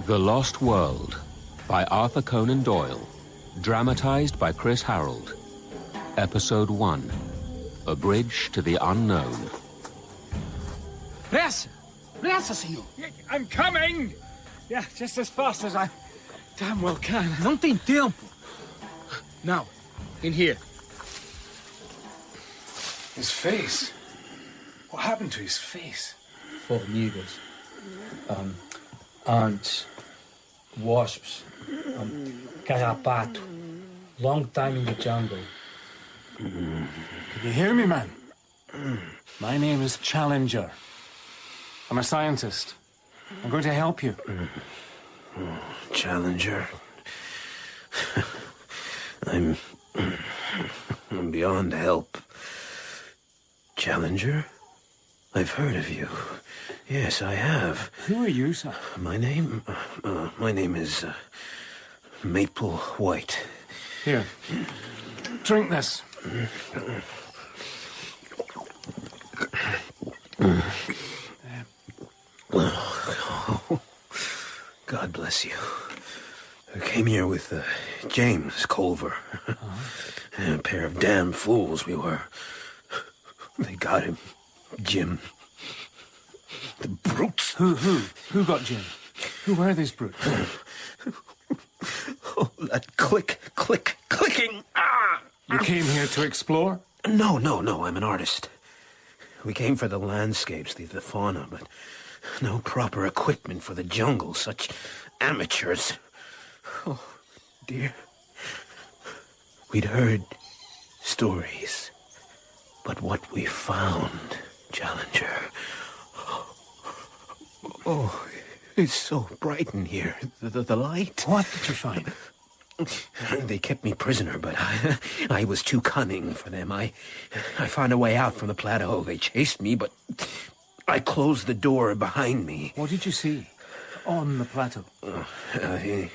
The Lost World by Arthur Conan Doyle. Dramatized by Chris Harold. Episode 1. A Bridge to the Unknown. Pressa! Pressa, senhor! I'm coming! Yeah, just as fast as I damn well can. Não tem tempo. Now, in here. His face. What happened to his face? Formigas. Ants. Wasps. Carrapato. Long time in the jungle. Can you hear me, man? My name is Challenger. I'm a scientist. I'm going to help you. Challenger. I'm beyond help. Challenger? I've heard of you. Yes, I have. Who are you, sir? My name is Maple White. Here. Drink this. God bless you. I came here with James Culver. A pair of damn fools we were. They got him. Jim. The brutes. Who got Jim? Who were these brutes? Oh, that clicking. Ah! You came here to explore? No, I'm an artist. We came for the landscapes, the fauna, but no proper equipment for the jungle. Such amateurs. Oh, dear. We'd heard stories, but what we found, Challenger... Oh, it's so bright in here. The light. What did you find? They kept me prisoner, but I was too cunning for them. I found a way out from the plateau. They chased me, but I closed the door behind me. What did you see on the plateau?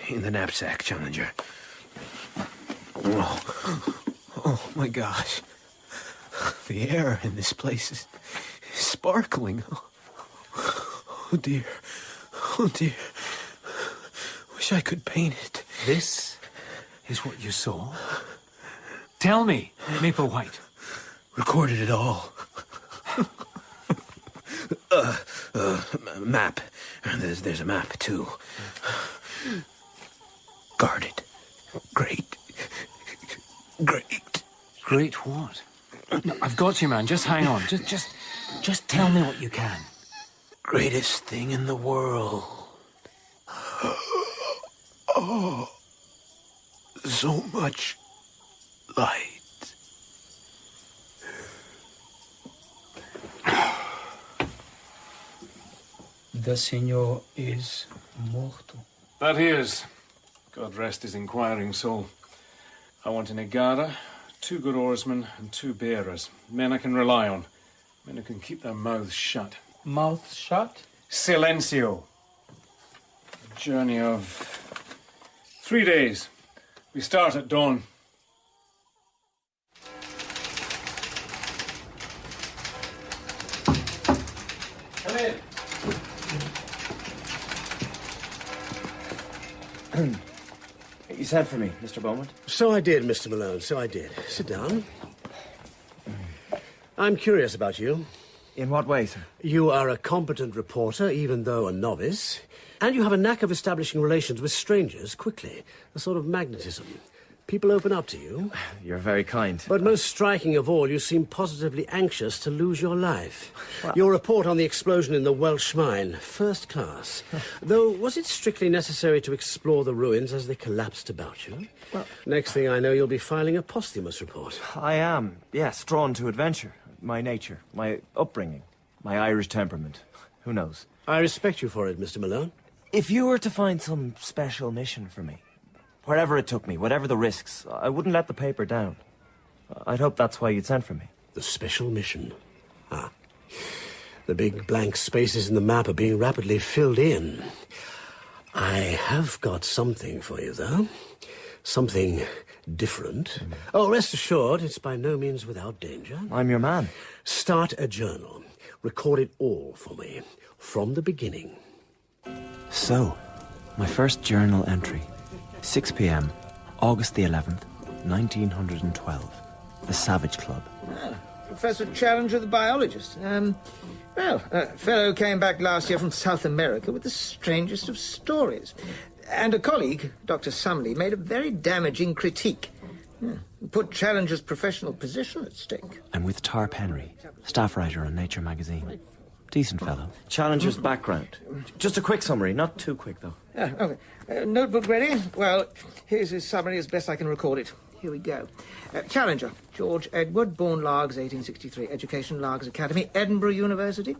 In the knapsack, Challenger. Oh, my gosh. The air in this place is sparkling. Oh, dear. Oh, dear. Wish I could paint it. This is what you saw? Tell me, Maple White. Recorded it all. Map. There's a map, too. Guarded. Great. Great what? No, I've got you, man. Just hang on. Just tell me what you can. Greatest thing in the world. Oh, so much light. The senor is morto. That he is. God rest his inquiring soul. I want a Negada, 2 good oarsmen, and 2 bearers. Men I can rely on. Men who can keep their mouths shut. Mouth shut? Silencio. A journey of 3 days. We start at dawn. Come in. You sent for me, Mr. Beaumont? So I did, Mr. Malone, so I did. Sit down. I'm curious about you. In what way, sir? You are a competent reporter, even though a novice. And you have a knack of establishing relations with strangers quickly. A sort of magnetism. People open up to you. You're very kind. But most striking of all, you seem positively anxious to lose your life. Well, your report on the explosion in the Welsh mine, first class. Though, was it strictly necessary to explore the ruins as they collapsed about you? Well, next thing I know, you'll be filing a posthumous report. I am, yes, drawn to adventure. My nature, my upbringing, my Irish temperament. Who knows? I respect you for it, Mr. Malone. If you were to find some special mission for me, wherever it took me, whatever the risks, I wouldn't let the paper down. I'd hope that's why you'd sent for me. The special mission. Ah. The big blank spaces in the map are being rapidly filled in. I have got something for you, though. Something different. Oh, rest assured, it's by no means without danger. I'm your man. Start a journal. Record it all for me, from the beginning. So, My first journal entry. 6 p.m., August the 11th, 1912. The Savage Club. Professor Challenger, the biologist. A fellow came back last year from South America with the strangest of stories. And a colleague, Dr. Sumley, made a very damaging critique. Put Challenger's professional position at stake. I'm with Tarp Henry, staff writer on Nature magazine. Decent fellow. Challenger's background. Just a quick summary, not too quick, though. Okay. Notebook ready? Well, here's his summary as best I can record it. Here we go. Challenger, George Edward, born Largs, 1863. Education, Largs Academy, Edinburgh University.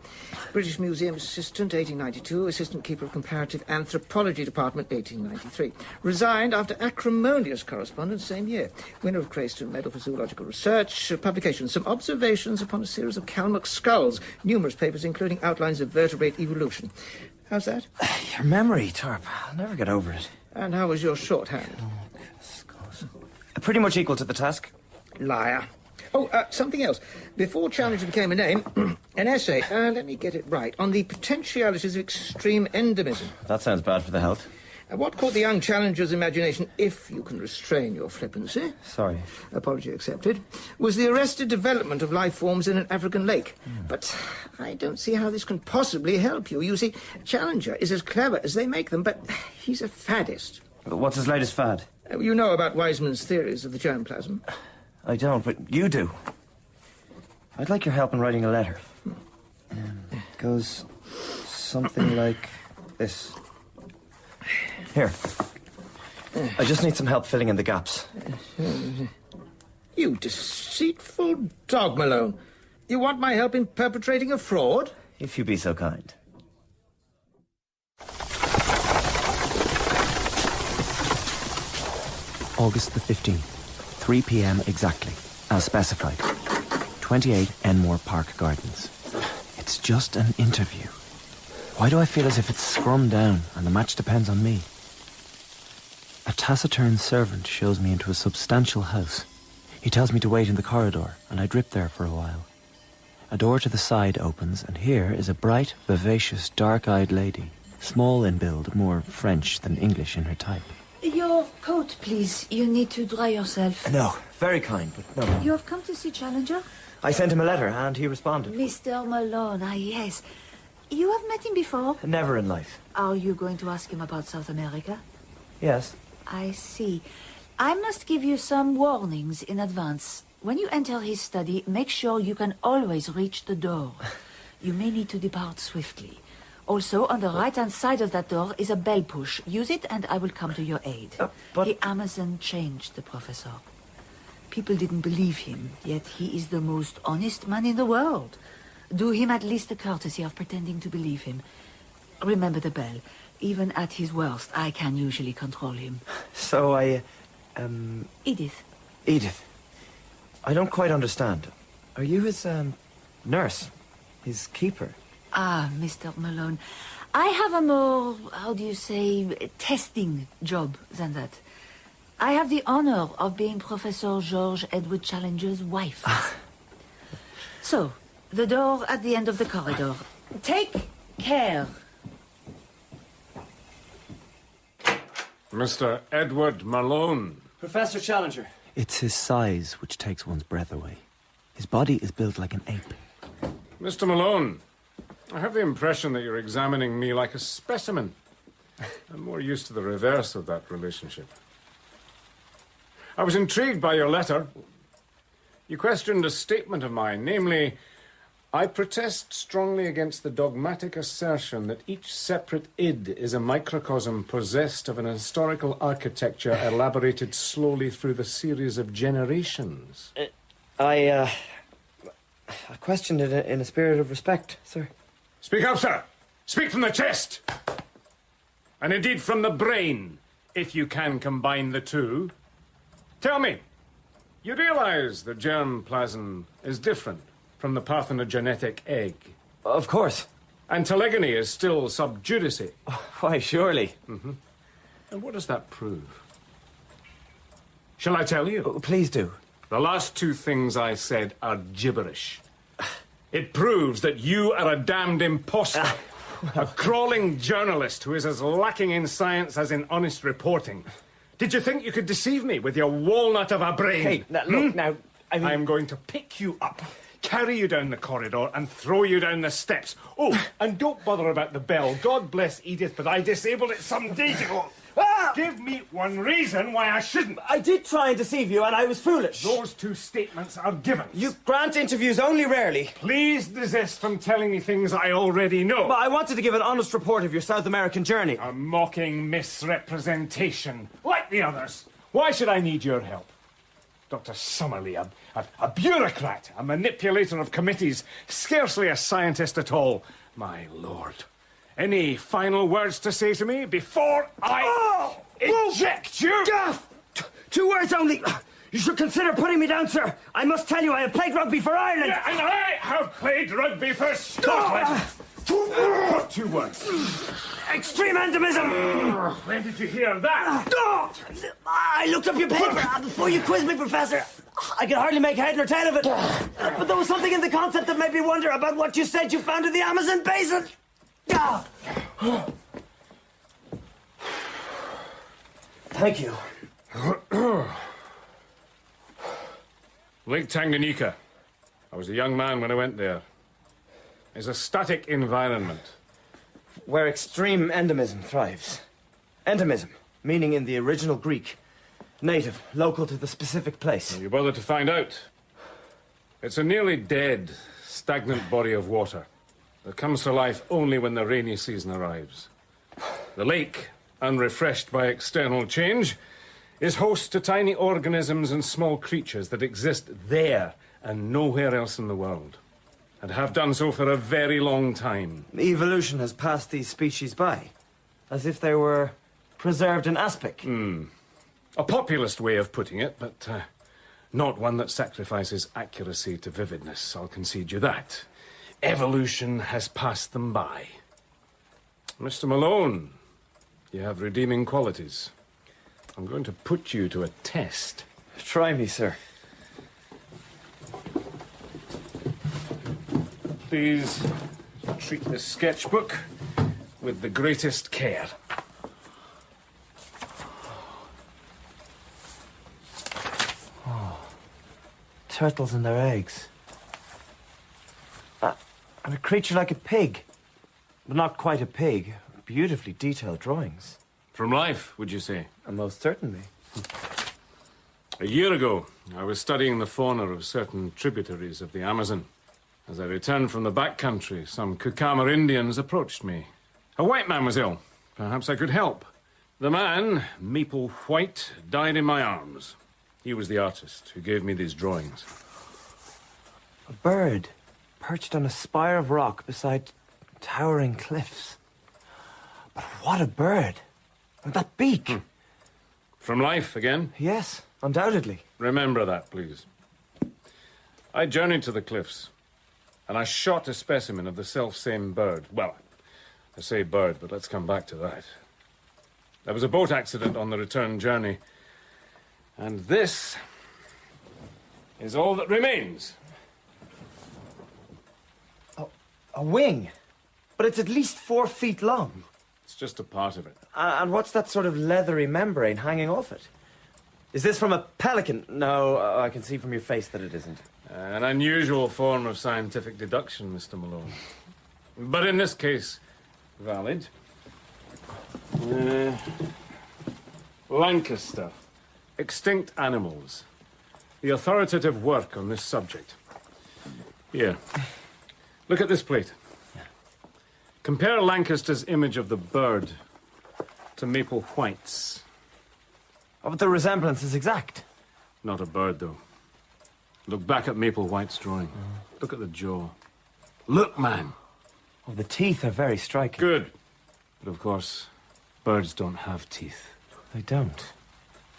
British Museum assistant, 1892. Assistant keeper of comparative anthropology department, 1893. Resigned after acrimonious correspondence, same year. Winner of Crayston Medal for Zoological Research. Publication, some observations upon a series of Kalmuck skulls. Numerous papers, including outlines of vertebrate evolution. How's that? Your memory, Tarp. I'll never get over it. And how was your shorthand? Pretty much equal to the task. Liar. Oh, something else. Before Challenger became a name, an essay, let me get it right, on the potentialities of extreme endemism. That sounds bad for the health. What caught the young Challenger's imagination, if you can restrain your flippancy? Sorry. Apology accepted. Was the arrested development of life forms in an African lake. But I don't see how this can possibly help you. You see, Challenger is as clever as they make them, but he's a faddist. What's his latest fad? You know about Weizmann's theories of the germplasm? I don't, but you do. I'd like your help in writing a letter. It goes something like this. Here. I just need some help filling in the gaps. You deceitful dog, Malone. You want my help in perpetrating a fraud? If you be so kind. August the 15th, 3 p.m. exactly, as specified. 28 Enmore Park Gardens. It's just an interview. Why do I feel as if it's scrummed down and the match depends on me? A taciturn servant shows me into a substantial house. He tells me to wait in the corridor, and I drip there for a while. A door to the side opens, and here is a bright, vivacious, dark-eyed lady, small in build, more French than English in her type. Your coat, please. You need to dry yourself. No, very kind, but no. You have come to see Challenger? I sent him a letter, and he responded. Mr. Malone, yes. You have met him before? Never in life. Are you going to ask him about South America? Yes. I see. I must give you some warnings in advance. When you enter his study, make sure you can always reach the door. You may need to depart swiftly. Also, on the right-hand side of that door is a bell push. Use it and I will come to your aid. But... The Amazon changed the professor. People didn't believe him, yet he is the most honest man in the world. Do him at least the courtesy of pretending to believe him. Remember the bell. Even at his worst, I can usually control him. So Edith. Edith. I don't quite understand. Are you his, nurse? His keeper? Ah, Mr. Malone. I have a more, how do you say, testing job than that. I have the honor of being Professor George Edward Challenger's wife. So, the door at the end of the corridor. Take care. Mr. Edward Malone. Professor Challenger. It's his size which takes one's breath away. His body is built like an ape. Mr. Malone, I have the impression that you're examining me like a specimen. I'm more used to the reverse of that relationship. I was intrigued by your letter. You questioned a statement of mine, namely, I protest strongly against the dogmatic assertion that each separate id is a microcosm possessed of an historical architecture elaborated slowly through the series of generations. I questioned it in a spirit of respect, sir. Speak up, sir. Speak from the chest. And indeed from the brain, if you can combine the two. Tell me, you realize the germplasm is different from the parthenogenetic egg? Of course. And telegony is still sub judice. Why, surely. Mm-hmm. And what does that prove? Shall I tell you? Please do. The last two things I said are gibberish. It proves that you are a damned imposter. A crawling journalist who is as lacking in science as in honest reporting. Did you think you could deceive me with your walnut of a brain? Hey, now, look, now, I mean... I'm going to pick you up, carry you down the corridor, and throw you down the steps. Oh, and don't bother about the bell. God bless Edith, but I disabled it some days ago. Ah! Give me one reason why I shouldn't. I did try and deceive you, and I was foolish. Those two statements are given. You grant interviews only rarely. Please desist from telling me things I already know. But I wanted to give an honest report of your South American journey. A mocking misrepresentation, like the others. Why should I need your help? Dr. Summerlee, a bureaucrat, a manipulator of committees, scarcely a scientist at all. My lord. Any final words to say to me before I eject you? Gaff! 2 words only. You should consider putting me down, sir. I must tell you, I have played rugby for Ireland. Yeah, and I have played rugby for Scotland. 2 words. Extreme endemism. When did you hear that? I looked up your paper before you quizzed me, Professor. I could hardly make head nor tail of it. But there was something in the concept that made me wonder about what you said you found in the Amazon basin. Thank you. Lake Tanganyika. I was a young man when I went there. It's a static environment. Where extreme endemism thrives. Endemism, meaning in the original Greek, native, local to the specific place. You bother to find out. It's a nearly dead, stagnant body of water that comes to life only when the rainy season arrives. The lake, unrefreshed by external change, is host to tiny organisms and small creatures that exist there and nowhere else in the world, and have done so for a very long time. Evolution has passed these species by, as if they were preserved in aspic. A populist way of putting it, but not one that sacrifices accuracy to vividness, I'll concede you that. Evolution has passed them by. Mr. Malone, you have redeeming qualities. I'm going to put you to a test. Try me, sir. Please treat this sketchbook with the greatest care. Turtles and their eggs. And a creature like a pig. But not quite a pig. Beautifully detailed drawings. From life, would you say? Most certainly. A year ago, I was studying the fauna of certain tributaries of the Amazon. As I returned from the backcountry, some Kukama Indians approached me. A white man was ill. Perhaps I could help. The man, Maple White, died in my arms. He was the artist who gave me these drawings. A bird perched on a spire of rock beside towering cliffs. But what a bird! And that beak! From life again? Yes, undoubtedly. Remember that, please. I journeyed to the cliffs, and I shot a specimen of the self-same bird. Well, I say bird, but let's come back to that. There was a boat accident on the return journey, and this is all that remains. A wing? But it's at least 4 feet long. It's just a part of it. And what's that sort of leathery membrane hanging off it? Is this from a pelican? No, I can see from your face that it isn't. An unusual form of scientific deduction, Mr. Malone. But in this case, valid. Lancaster. Extinct Animals. The authoritative work on this subject. Here. Look at this plate. Compare Lancaster's image of the bird to Maple White's. Oh, but the resemblance is exact. Not a bird, though. Look back at Maple White's drawing. Look at the jaw. Look, man. Oh, the teeth are very striking. Good. But of course, birds don't have teeth. They don't.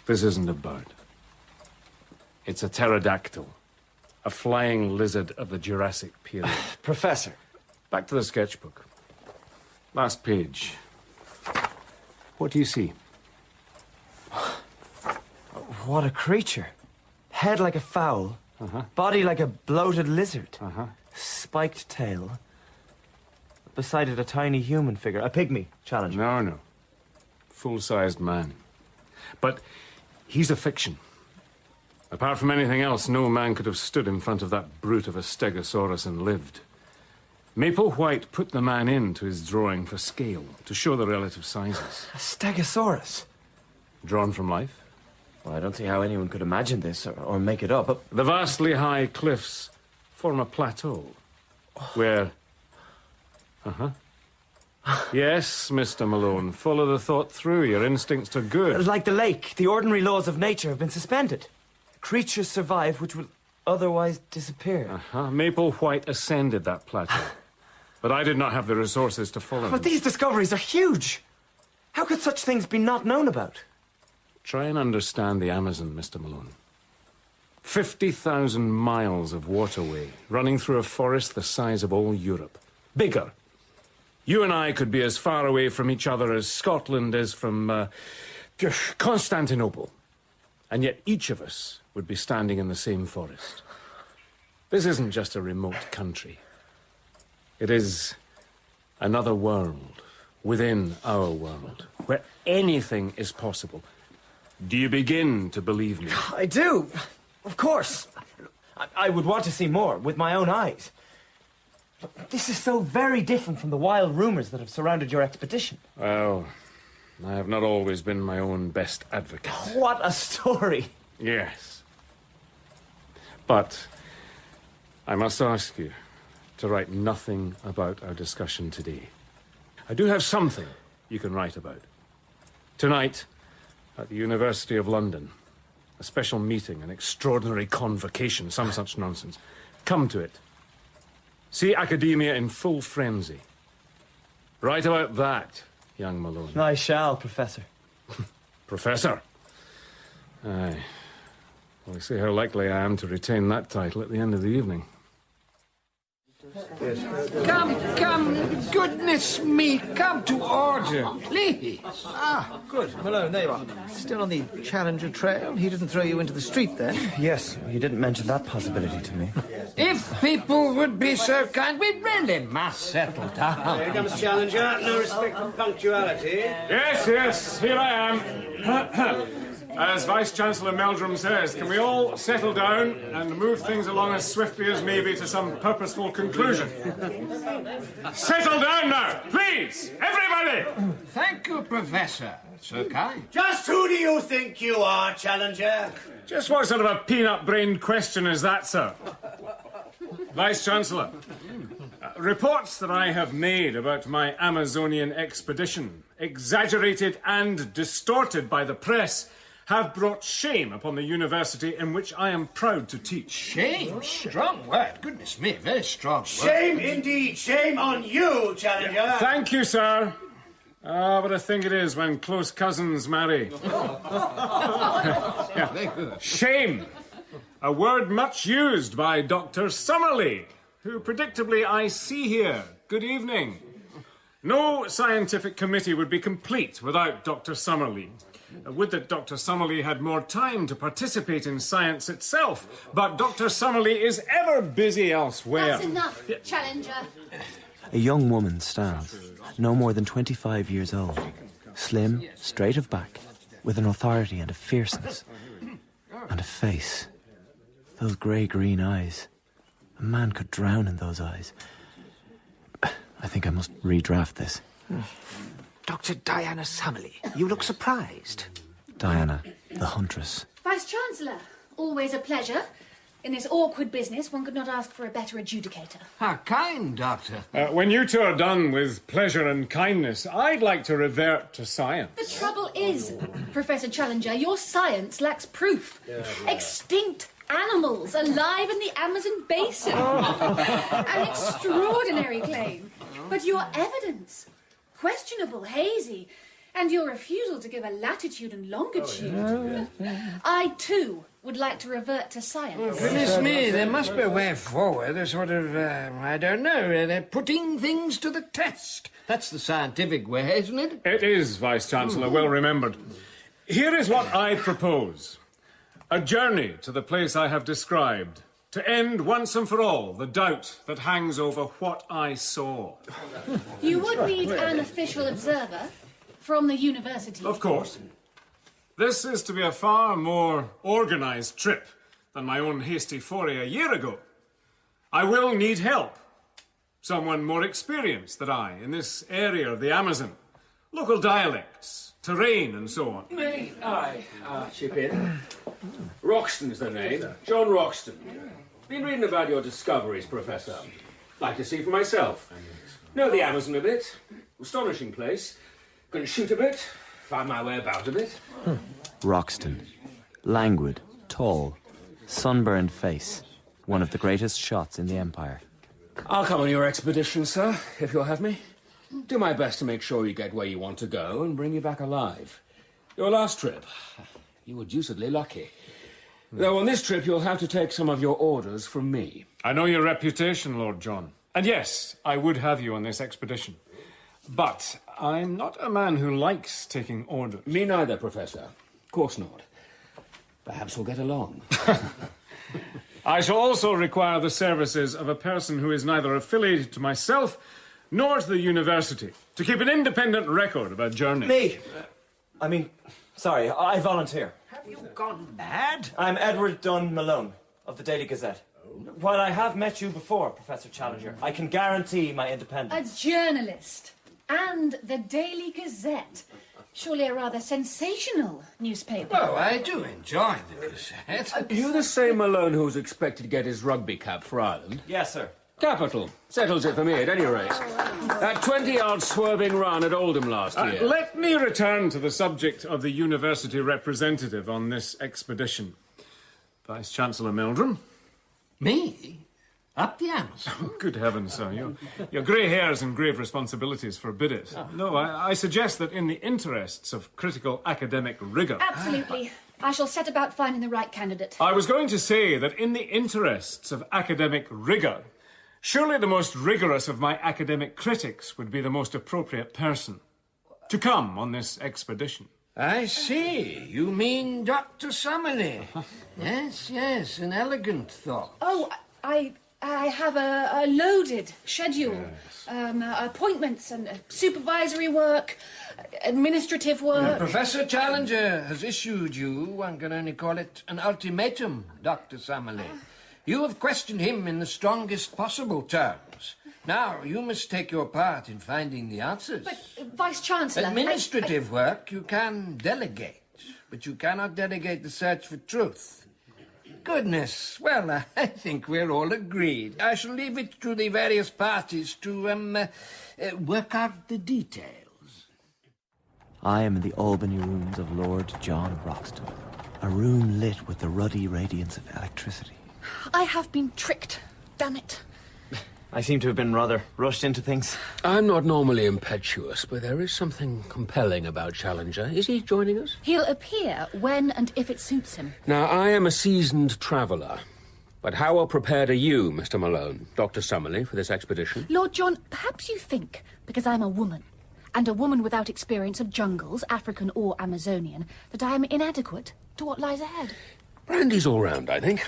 This isn't a bird. It's a pterodactyl. A flying lizard of the Jurassic period. Professor. Back to the sketchbook. Last page. What do you see? What a creature. Head like a fowl. Body like a bloated lizard. Spiked tail. beside it a tiny human figure, a pygmy Challenger. No. Full-sized man. But he's a fiction. Apart from anything else, no man could have stood in front of that brute of a stegosaurus and lived. Maple White put the man into his drawing for scale, to show the relative sizes. A stegosaurus? Drawn from life? Well, I don't see how anyone could imagine this or make it up. The vastly high cliffs form a plateau, where... Yes, Mr. Malone, follow the thought through. Your instincts are good. Like the lake, the ordinary laws of nature have been suspended. Creatures survive which will otherwise disappear. Maple White ascended that plateau. But I did not have the resources to follow But him. these discoveries are huge. How could such things be not known about? Try and understand the Amazon, Mr. Malone. 50,000 miles of waterway running through a forest the size of all Europe. Bigger. You and I could be as far away from each other as Scotland is from Constantinople. And yet each of us would be standing in the same forest. This isn't just a remote country. It is another world within our world, where anything is possible. Do you begin to believe me? I do. Of course. I would want to see more with my own eyes. But this is so very different from the wild rumors that have surrounded your expedition. Well, I have not always been my own best advocate. What a story. Yes. But I must ask you to write nothing about our discussion today. I do have something you can write about. Tonight, at the University of London, a special meeting, an extraordinary convocation, some such nonsense. Come to it. See academia in full frenzy. Write about that, young Malone. I shall, Professor. Professor? Aye. Well, see how likely I am to retain that title at the end of the evening. Come, goodness me, come to order, please. Good. Malone, there you are. Still on the Challenger trail? He didn't throw you into the street then? Yes, you didn't mention that possibility to me. If people would be so kind, we really must settle down. Here comes Challenger. No respect for punctuality. Yes, here I am. As Vice-Chancellor Meldrum says, can we all settle down and move things along as swiftly as may be to some purposeful conclusion? Settle down now, please, everybody! Thank you, Professor. So kind. Just who do you think you are, Challenger? Just what sort of a peanut-brained question is that, sir? Vice-Chancellor, reports that I have made about my Amazonian expedition, exaggerated and distorted by the press, have brought shame upon the university in which I am proud to teach. Shame? Strong word. Goodness me, very strong word. Shame indeed. Shame on you, Challenger. Thank you, sir. What a thing it is when close cousins marry. Shame. A word much used by Dr. Summerlee, who predictably I see here. Good evening. No scientific committee would be complete without Dr. Summerlee. Would that Dr. Summerlee had more time to participate in science itself, but Dr. Summerlee is ever busy elsewhere. That's enough, Challenger. A young woman stands, no more than 25 years old, slim, straight of back, with an authority and a fierceness, and a face. Those grey-green eyes. A man could drown in those eyes. I think I must redraft this. Dr. Diana Summerlee, you look surprised. Diana, the huntress. Vice-Chancellor, always a pleasure. In this awkward business, one could not ask for a better adjudicator. How kind, Doctor. When you two are done with pleasure and kindness, I'd like to revert to science. The trouble is, Professor Challenger, your science lacks proof. Extinct animals alive in the Amazon basin. An extraordinary claim. But your evidence... questionable, hazy, and your refusal to give a latitude and longitude. I, too, would like to revert to science. Goodness me, there must be a way forward, a sort of, I don't know, they're putting things to the test. That's the scientific way, isn't it? It is, Vice-Chancellor, well remembered. Here is what I propose. A journey to the place I have described. to end once and for all the doubt that hangs over what I saw. You would need an official observer from the university. Of course. This is to be a far more organised trip than my own hasty foray a year ago. I will need help. Someone more experienced than I in this area of the Amazon. Local dialects, terrain and so on. May I chip in? Roxton's the name. John Roxton. Been reading about your discoveries, Professor. Like to see for myself. Know the Amazon a bit. Astonishing place. Can shoot a bit. Find my way about a bit. Roxton. Languid, tall, sunburned face. One of the greatest shots in the Empire. I'll come on your expedition, sir, if you'll have me. Do my best to make sure you get where you want to go and bring you back alive. Your last trip, you were deucedly lucky. Though on this trip, you'll have to take some of your orders from me. I know your reputation, Lord John. And yes, I would have you on this expedition. But I'm not a man who likes taking orders. Me neither, Professor. Of course not. Perhaps we'll get along. I shall also require the services of a person who is neither affiliated to myself nor to the university, to keep an independent record of our journey. Me! Sorry, I volunteer. Have you gone mad? I'm Edward Dunn Malone, of the Daily Gazette. While I have met you before, Professor Challenger, I can guarantee my independence. A journalist. And the Daily Gazette. Surely a rather sensational newspaper. Oh, I do enjoy the Gazette. Are you the same Malone who was expected to get his rugby cap for Ireland? Yes, sir. Capital. Settles it for me at any rate. That 20-yard swerving run at Oldham last year. Let me return to the subject of the university representative on this expedition. Vice-Chancellor Meldrum. Me? Up the Amazon? Oh, good heavens, sir. Your grey hairs and grave responsibilities forbid it. No, I suggest that in the interests of critical academic rigour... Absolutely. I shall set about finding the right candidate. I was going to say that in the interests of academic rigour, surely the most rigorous of my academic critics would be the most appropriate person to come on this expedition. I see. You mean Dr. Summerlee. Yes, an elegant thought. Oh, I have a loaded schedule. Appointments and supervisory work, administrative work. Professor Challenger has issued you, one can only call it an ultimatum, Dr. Summerlee. You have questioned him in the strongest possible terms. Now, you must take your part in finding the answers. But, Vice-Chancellor... Administrative work you can delegate, but you cannot delegate the search for truth. Goodness, well, I think we're all agreed. I shall leave it to the various parties to, work out the details. I am in the Albany rooms of Lord John Roxton. A room lit with the ruddy radiance of electricity. I have been tricked. Damn it. I seem to have been rather rushed into things. I'm not normally impetuous, but there is something compelling about Challenger. Is he joining us? He'll appear when and if it suits him. Now, I am a seasoned traveller. But how well prepared are you, Mr. Malone, Dr. Summerlee, for this expedition? Lord John, perhaps you think, because I'm a woman, and a woman without experience of jungles, African or Amazonian, that I am inadequate to what lies ahead. Brandy's all round, I think.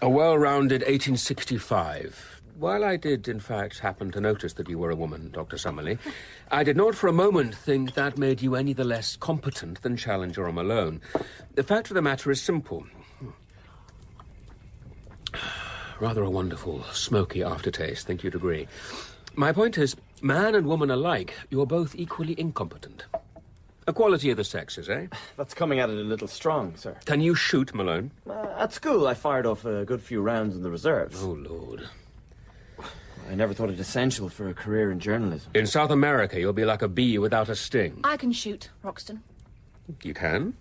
A well-rounded 1865. While I did, in fact, happen to notice that you were a woman, Dr. Summerlee, I did not for a moment think that made you any the less competent than Challenger or Malone. The fact of the matter is simple. Rather a wonderful, smoky aftertaste, think you'd agree. My point is, man and woman alike, you're both equally incompetent. Equality of the sexes, eh? That's coming at it a little strong, sir. Can you shoot, Malone? At school, I fired off a good few rounds in the reserves. Oh, Lord. I never thought it essential for a career in journalism. In South America, you'll be like a bee without a sting. I can shoot, Roxton. You can?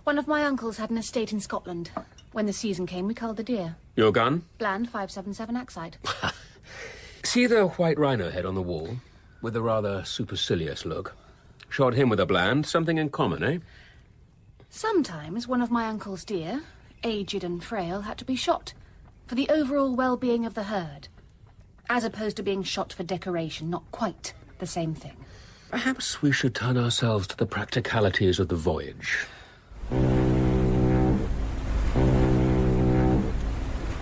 One of my uncles had an estate in Scotland. When the season came, we culled the deer. Your gun? Bland 577 Axide. See the white rhino head on the wall? With a rather supercilious look. Shot him with a Bland, something in common, eh? Sometimes one of my uncle's deer, aged and frail, had to be shot for the overall well-being of the herd. As opposed to being shot for decoration, not quite the same thing. Perhaps we should turn ourselves to the practicalities of the voyage.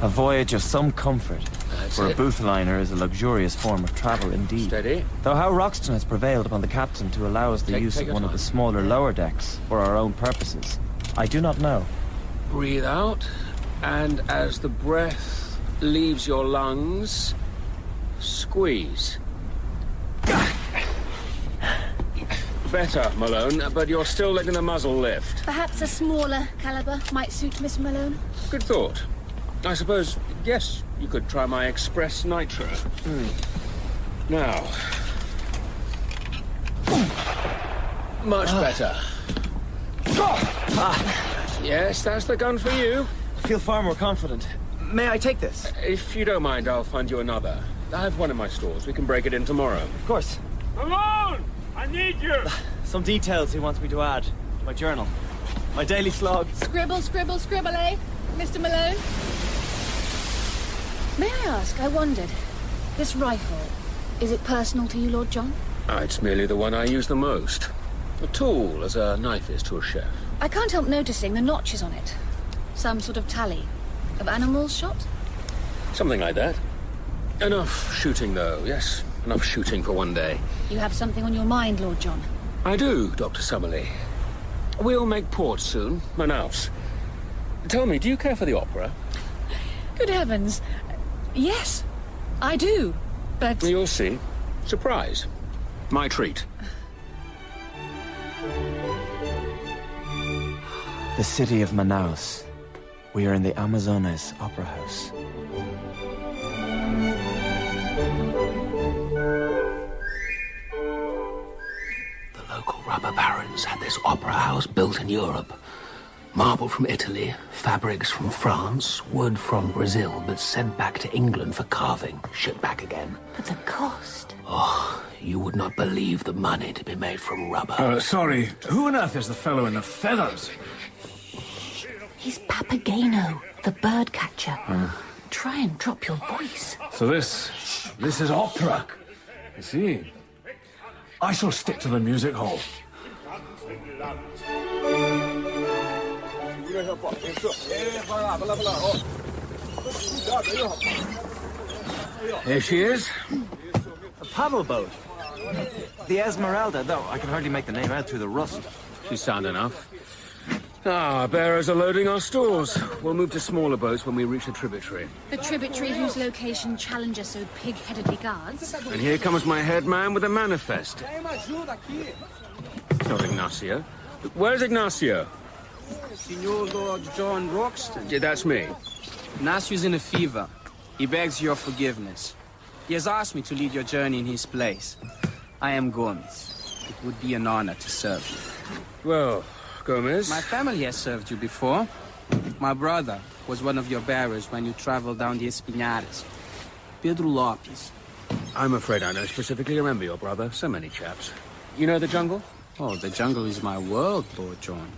A voyage of some comfort. That's For a it. booth liner is a luxurious form of travel indeed. Steady. Though how Roxton has prevailed upon the captain to allow us the use Take of your one of time. the smaller lower decks for our own purposes, I do not know. Breathe out, and as the breath leaves your lungs, squeeze. Better, Malone, but you're still letting the muzzle lift. Perhaps a smaller caliber might suit Mr. Malone. Good thought. I suppose, yes, you could try my Express Nitro. Now. Much better. Yes, that's the gun for you. I feel far more confident. May I take this? If you don't mind, I'll find you another. I have one in my stores. We can break it in tomorrow. Of course. Malone! I need you! Some details he wants me to add to my journal. My daily slog. Scribble, scribble, scribble, eh, Mr. Malone? May I ask, I wondered, this rifle, is it personal to you, Lord John? It's merely the one I use the most. A tool, as a knife is to a chef. I can't help noticing the notches on it. Some sort of tally. Of animals shot? Something like that. Enough shooting, though, yes. Enough shooting for one day. You have something on your mind, Lord John. I do, Dr. Summerlee. We'll make port soon, Manaus. Tell me, do you care for the opera? Good heavens. Yes, I do, but... You'll see. Surprise. My treat. The city of Manaus. We are in the Amazonas Opera House. The local rubber barons had this opera house built in Europe. Marble from Italy, fabrics from France, wood from Brazil, but sent back to England for carving, shipped back again. But the cost. Oh, you would not believe the money to be made from rubber. Sorry, who on earth is the fellow in the feathers? He's Papageno, the bird catcher. Try and drop your voice. So this is opera. I see. I shall stick to the music hall. Here she is. A paddle boat. The Esmeralda, though I can hardly make the name out through the rust. She's sound enough. Our bearers are loading our stores. We'll move to smaller boats when we reach the tributary. The tributary whose location Challenger so pig-headedly guards. And here comes my head man with a manifest. It's not Ignacio. Where's Ignacio? Senor Lord John Roxton. Yeah, that's me. Ignacio's in a fever. He begs your forgiveness. He has asked me to lead your journey in his place. I am Gomez. It would be an honor to serve you. Well, Gomez. My family has served you before. My brother was one of your bearers when you traveled down the Espinhares. Pedro Lopes. I'm afraid I don't specifically remember your brother. So many chaps. You know the jungle? Oh, the jungle is my world, Lord John.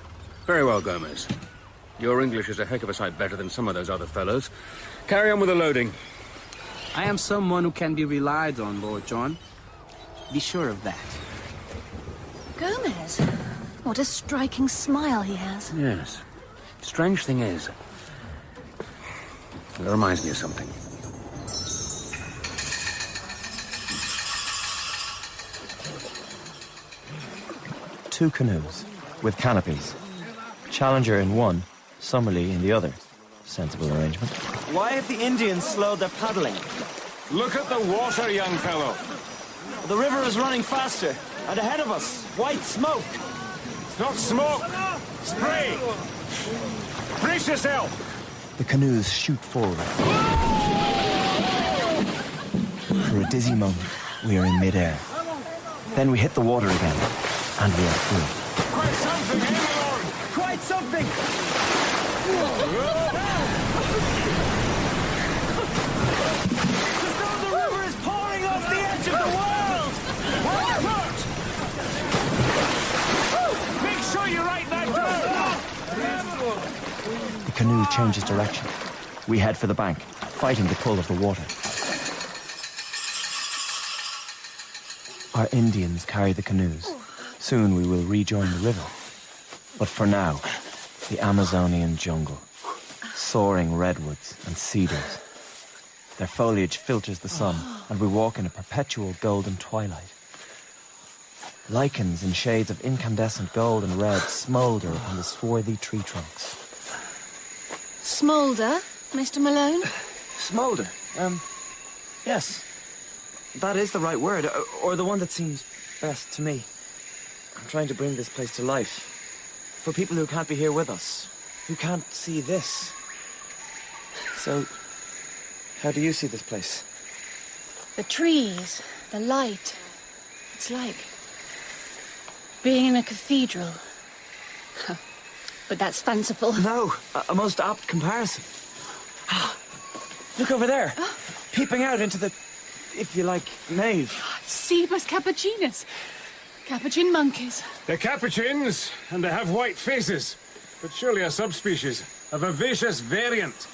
Very well, Gomez. Your English is a heck of a sight better than some of those other fellows. Carry on with the loading. I am someone who can be relied on, Lord John. Be sure of that. Gomez. What a striking smile he has. Yes. Strange thing is, it reminds me of something. Two canoes, with canopies. Challenger in one, Summerlee in the other. Sensible arrangement. Why have the Indians slowed their paddling? Look at the water, young fellow. The river is running faster, and ahead of us, white smoke. It's not smoke. Spray. Brace yourself. The canoes shoot forward. For a dizzy moment, we are in midair. Then we hit the water again, and we are through. Quite something, eh, Malone? Quite something! As though the river is pouring off the edge of the world! Hold foot! Make sure you write that down! The canoe changes direction. We head for the bank, fighting the pull of the water. Our Indians carry the canoes. Soon we will rejoin the river. But for now, the Amazonian jungle. soaring redwoods and cedars. Their foliage filters the sun, and we walk in a perpetual golden twilight. Lichens in shades of incandescent gold and red smoulder upon the swarthy tree trunks. Smoulder, Mr. Malone? Smoulder? Yes. That is the right word, or the one that seems best to me. I'm trying to bring this place to life. For people who can't be here with us, who can't see this. So, how do you see this place? The trees, the light. It's like being in a cathedral. But that's fanciful. No, a most apt comparison. Look over there, peeping out into the, if you like, nave. Cebus capucinus. Capuchin monkeys. They're capuchins, and they have white faces. But surely a subspecies, a vivacious variant.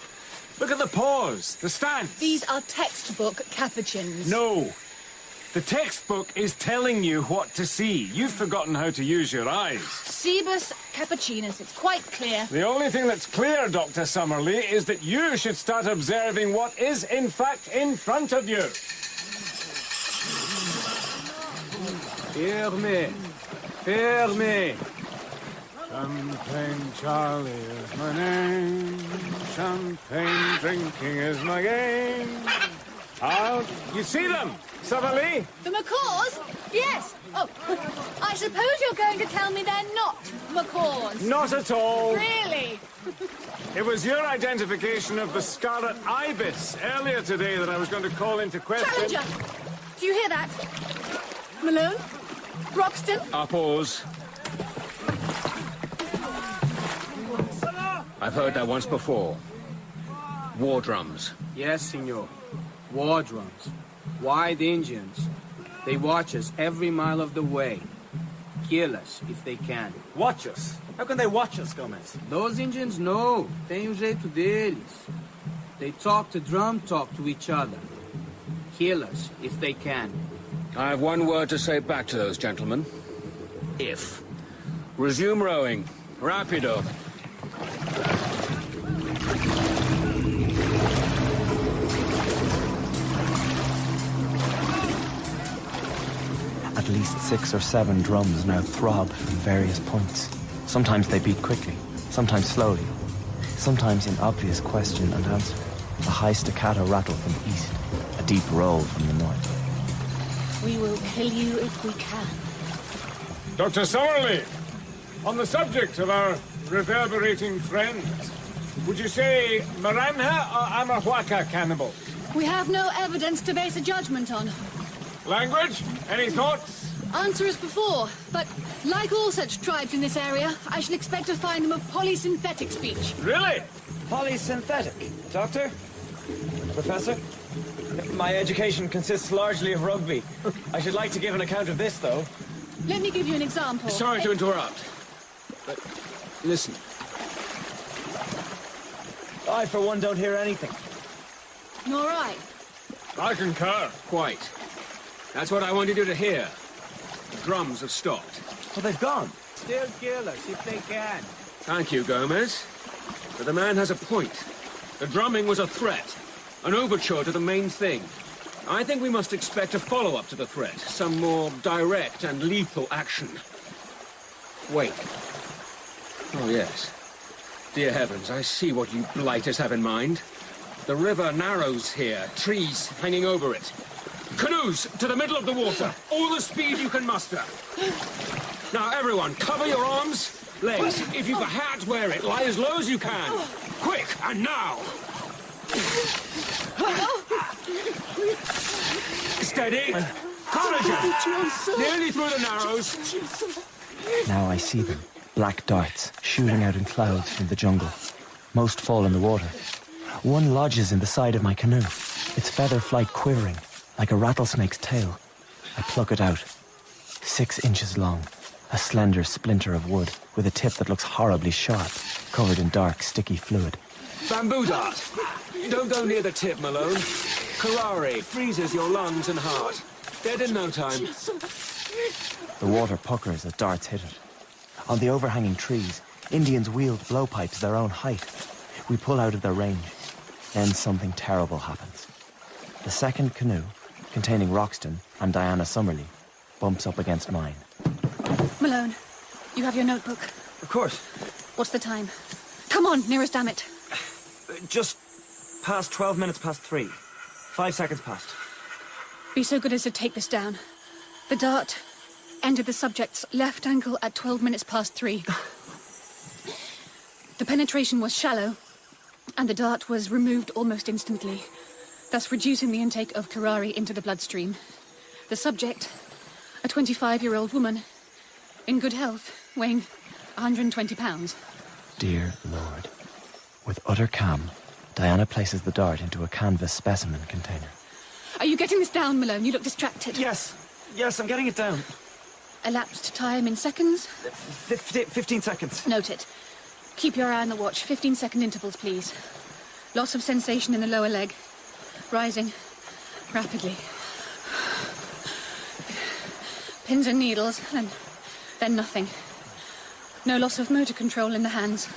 Look at the paws, the stance. These are textbook capuchins. No. The textbook is telling you what to see. You've forgotten how to use your eyes. Cebus capucinus, it's quite clear. The only thing that's clear, Dr. Summerlee, is that you should start observing what is, in fact, in front of you. Fermez. Fermez. Champagne Charlie is my name. Champagne drinking is my game. You see them, Summerlee? The macaws? Yes. Oh, I suppose you're going to tell me they're not macaws. Not at all. Really? It was your identification of the scarlet ibis earlier today that I was going to call into question. Challenger! Do you hear that? Malone? Roxton? Our pause. I've heard that once before. War drums. Yes, senor. War drums. White Indians. They watch us every mile of the way. Kill us if they can. Watch us? How can they watch us, Gomez? Those Indians know. Tem o jeito deles. They talk to drum talk to each other. Kill us if they can. I have one word to say back to those gentlemen. If. Resume rowing. Rapido. At least 6 or 7 drums now throb from various points. Sometimes they beat quickly, sometimes slowly, sometimes in obvious question and answer. A high staccato rattle from the east, a deep roll from the north. We will kill you if we can. Dr. Summerlee, on the subject of our reverberating friends, would you say Maranja or Amahuaca cannibals? We have no evidence to base a judgment on. Language? Any thoughts? Answer as before, but like all such tribes in this area, I shall expect to find them of polysynthetic speech. Really? Polysynthetic. Doctor? Professor? My education consists largely of rugby. I should like to give an account of this, though. Let me give you an example. Sorry to interrupt, but listen. I, for one, don't hear anything. Nor I. I concur. Quite. That's what I wanted you to hear. The drums have stopped. Well, they've gone. Still kill us if they can. Thank you, Gomez. But the man has a point. The drumming was a threat. An overture to the main thing. I think we must expect a follow-up to the threat. Some more direct and lethal action. Wait. Oh, yes. Dear heavens, I see what you blighters have in mind. The river narrows here, trees hanging over it. Canoes to the middle of the water. All the speed you can muster. Now, everyone, cover your arms, legs. If you've a hat, wear it. Lie as low as you can. Quick, and now. Steady. Courage. Nearly through the narrows. Now I see them, black darts, shooting out in clouds from the jungle. Most fall in the water. One lodges in the side of my canoe, its feather flight quivering, like a rattlesnake's tail. I pluck it out. 6 inches long, a slender splinter of wood with a tip that looks horribly sharp, covered in dark, sticky fluid. Bamboo dart. Don't go near the tip, Malone. Curare freezes your lungs and heart. Dead in no time. The water puckers as darts hit it. On the overhanging trees, Indians wield blowpipes their own height. We pull out of their range. Then something terrible happens. The second canoe, containing Roxton and Diana Summerlee, bumps up against mine. Malone, you have your notebook. Of course. What's the time? Come on, nearest, damn it. Just past 12 minutes past 3. 5 seconds past. Be so good as to take this down. The dart entered the subject's left ankle at 12 minutes past 3. The penetration was shallow, and the dart was removed almost instantly, thus reducing the intake of curare into the bloodstream. The subject, a 25-year-old woman, in good health, weighing 120 pounds. Dear Lord. With utter calm, Diana places the dart into a canvas specimen container. Are you getting this down, Malone? You look distracted. Yes, I'm getting it down. Elapsed time in seconds? 15 seconds. Noted. Keep your eye on the watch. 15-second intervals, please. Loss of sensation in the lower leg. Rising rapidly. Pins and needles, and then nothing. No loss of motor control in the hands.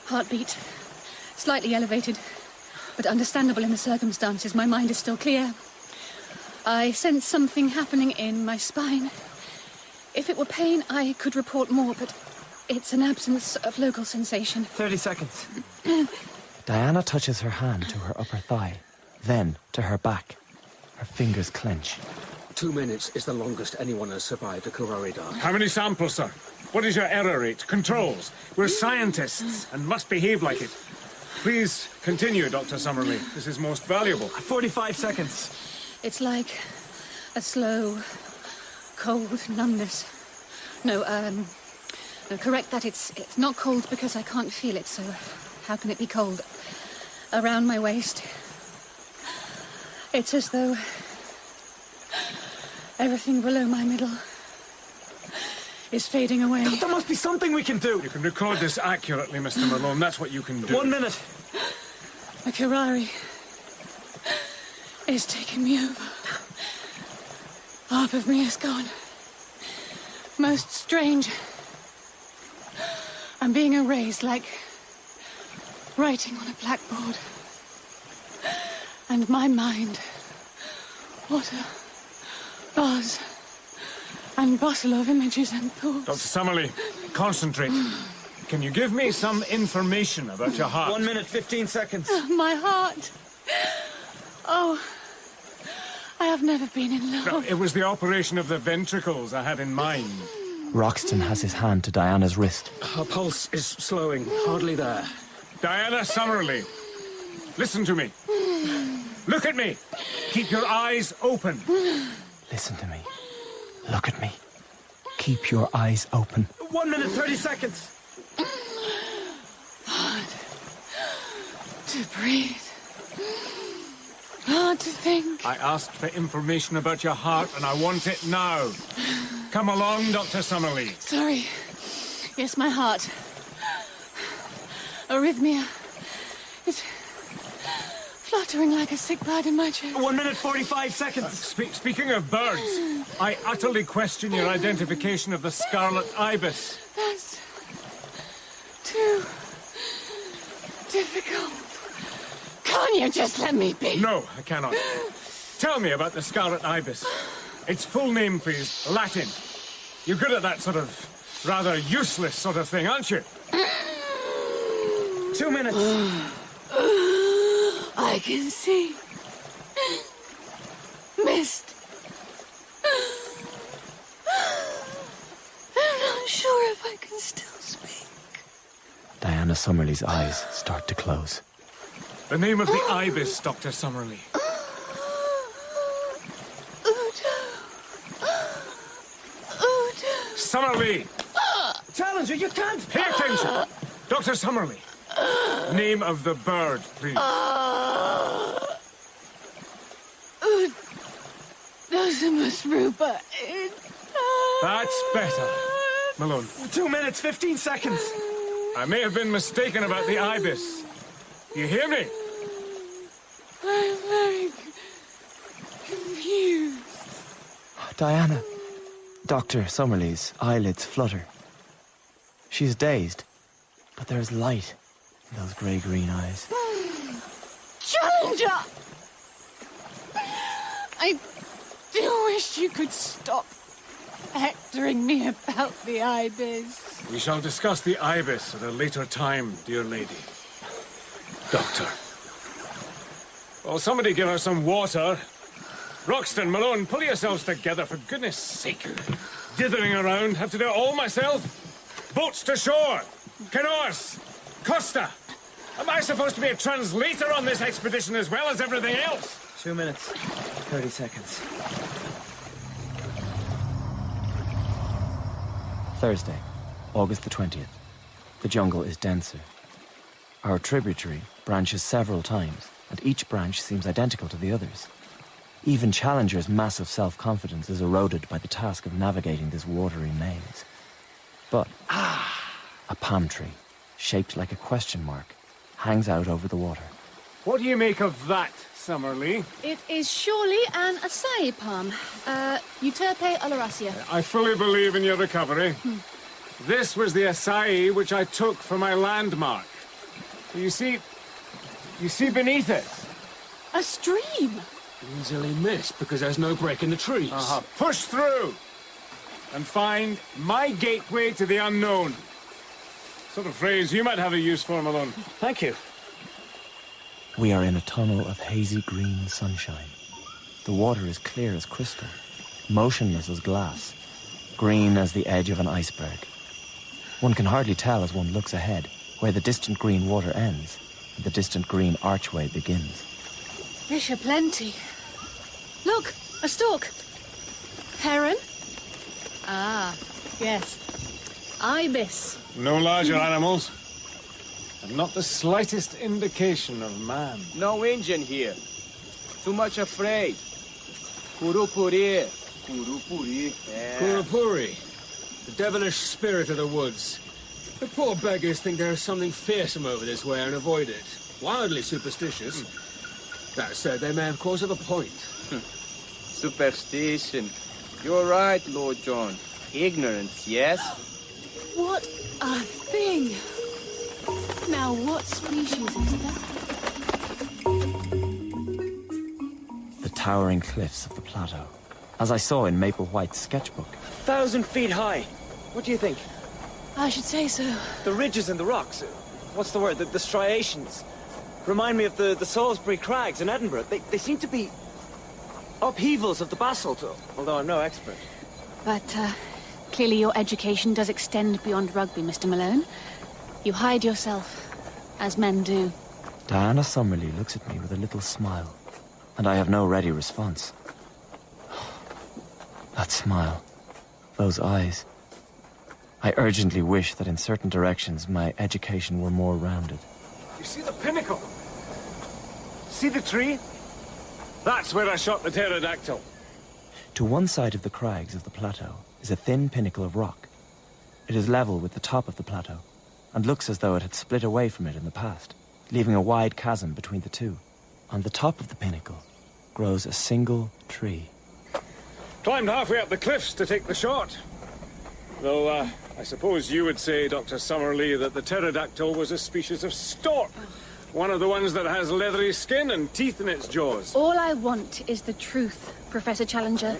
Heartbeat slightly elevated, but understandable in the circumstances. My mind is still clear. I sense something happening in my spine. If it were pain, I could report more, but it's an absence of local sensation. 30 seconds. Diana touches her hand to her upper thigh, then to her back. Her fingers clench. 2 minutes is the longest anyone has survived a curare dart. How many samples, sir? What is your error rate? Controls? We're scientists and must behave like it. Please continue, Dr. Summerlee. This is most valuable. 45 seconds. It's like a slow, cold numbness. No, correct that. It's not cold because I can't feel it, so how can it be cold? Around my waist. It's as though everything below my middle is fading away. There must be something we can do. You can record this accurately, Mr. Malone. That's what you can do. 1 minute. The curare is taking me over. Half of me is gone. Most strange. I'm being erased like writing on a blackboard. And my mind, what a buzz and bustle of images and thoughts. Dr. Summerlee, concentrate. Can you give me some information about your heart? 1 minute, 15 seconds. My heart. Oh, I have never been in love. No, it was the operation of the ventricles I had in mind. Roxton has his hand to Diana's wrist. Her pulse is slowing, hardly there. Diana Summerlee, listen to me. Look at me. Keep your eyes open. Listen to me. Look at me. Keep your eyes open. 1 minute, 30 seconds. Hard to breathe. Hard to think. I asked for information about your heart, and I want it now. Come along, Dr. Summerlee. Sorry. Yes, my heart. Arrhythmia. It's fluttering like a sick bird in my chest. 1 minute, 45 seconds. Speaking of birds, I utterly question your identification of the scarlet ibis. That's too difficult. Can't you just let me be? No, I cannot. Tell me about the scarlet ibis. Its full name, please. Latin. You're good at that sort of rather useless sort of thing, aren't you? 2 minutes. I can see. Mist. I'm not sure if I can still speak. Diana Summerlee's eyes start to close. The name of the ibis, Dr. Summerlee. Summerlee! Challenger, you can't... Pay attention! Dr. Summerlee. Name of the bird, please. Decimus rupa. That's better. Malone. 2 minutes, 15 seconds. I may have been mistaken about the ibis. You hear me? I'm very confused. Diana. Dr. Summerlee's eyelids flutter. She's dazed, but there's light Those grey-green eyes. Challenger! I do wish you could stop hectoring me about the ibis. We shall discuss the ibis at a later time, dear lady. Doctor. Well, somebody give her some water. Roxton, Malone, pull yourselves together, for goodness sake. Dithering around, have to do it all myself. Boats to shore. Canoes. Costa. Am I supposed to be a translator on this expedition as well as everything else? 2 minutes, 30 seconds. Thursday, August the 20th. The jungle is denser. Our tributary branches several times, and each branch seems identical to the others. Even Challenger's massive self-confidence is eroded by the task of navigating this watery maze. But, a palm tree, shaped like a question mark, hangs out over the water. What do you make of that, Summerlee? It is surely an acai palm. Euterpe oleracea. I fully believe in your recovery. This was the acai which I took for my landmark. You see beneath it. A stream. Easily missed because there's no break in the trees. Push through and find my gateway to the unknown. Sort of phrase you might have a use for, Malone. Thank you. We are in a tunnel of hazy green sunshine. The water is clear as crystal, motionless as glass, green as the edge of an iceberg. One can hardly tell as one looks ahead where the distant green water ends and the distant green archway begins. Fish are plenty. Look, a stork. Heron? Ah, yes. Ibis. No larger animals. And not the slightest indication of man. No Indian here. Too much afraid. Kurupuri. Kurupuri. Yeah. Kurupuri, the devilish spirit of the woods. The poor beggars think there is something fearsome over this way and avoid it. Wildly superstitious. That said, they may have cause of a point. Superstition. You're right, Lord John. Ignorance, yes? What a thing! Now, what species is that? The towering cliffs of the plateau, as I saw in Maple White's sketchbook. 1,000 feet high. What do you think? I should say so. The ridges and the rocks. What's the word? The striations. Remind me of the Salisbury Crags in Edinburgh. They seem to be upheavals of the basalt, although I'm no expert. But, clearly your education does extend beyond rugby, Mr. Malone. You hide yourself, as men do. Diana Summerlee looks at me with a little smile, and I have no ready response. That smile, those eyes. I urgently wish that in certain directions my education were more rounded. You see the pinnacle? See the tree? That's where I shot the pterodactyl. To one side of the crags of the plateau is a thin pinnacle of rock. It is level with the top of the plateau, and looks as though it had split away from it in the past, leaving a wide chasm between the two. On the top of the pinnacle grows a single tree. Climbed halfway up the cliffs to take the shot. Though, I suppose you would say, Dr. Summerlee, that the pterodactyl was a species of stork. One of the ones that has leathery skin and teeth in its jaws. All I want is the truth, Professor Challenger.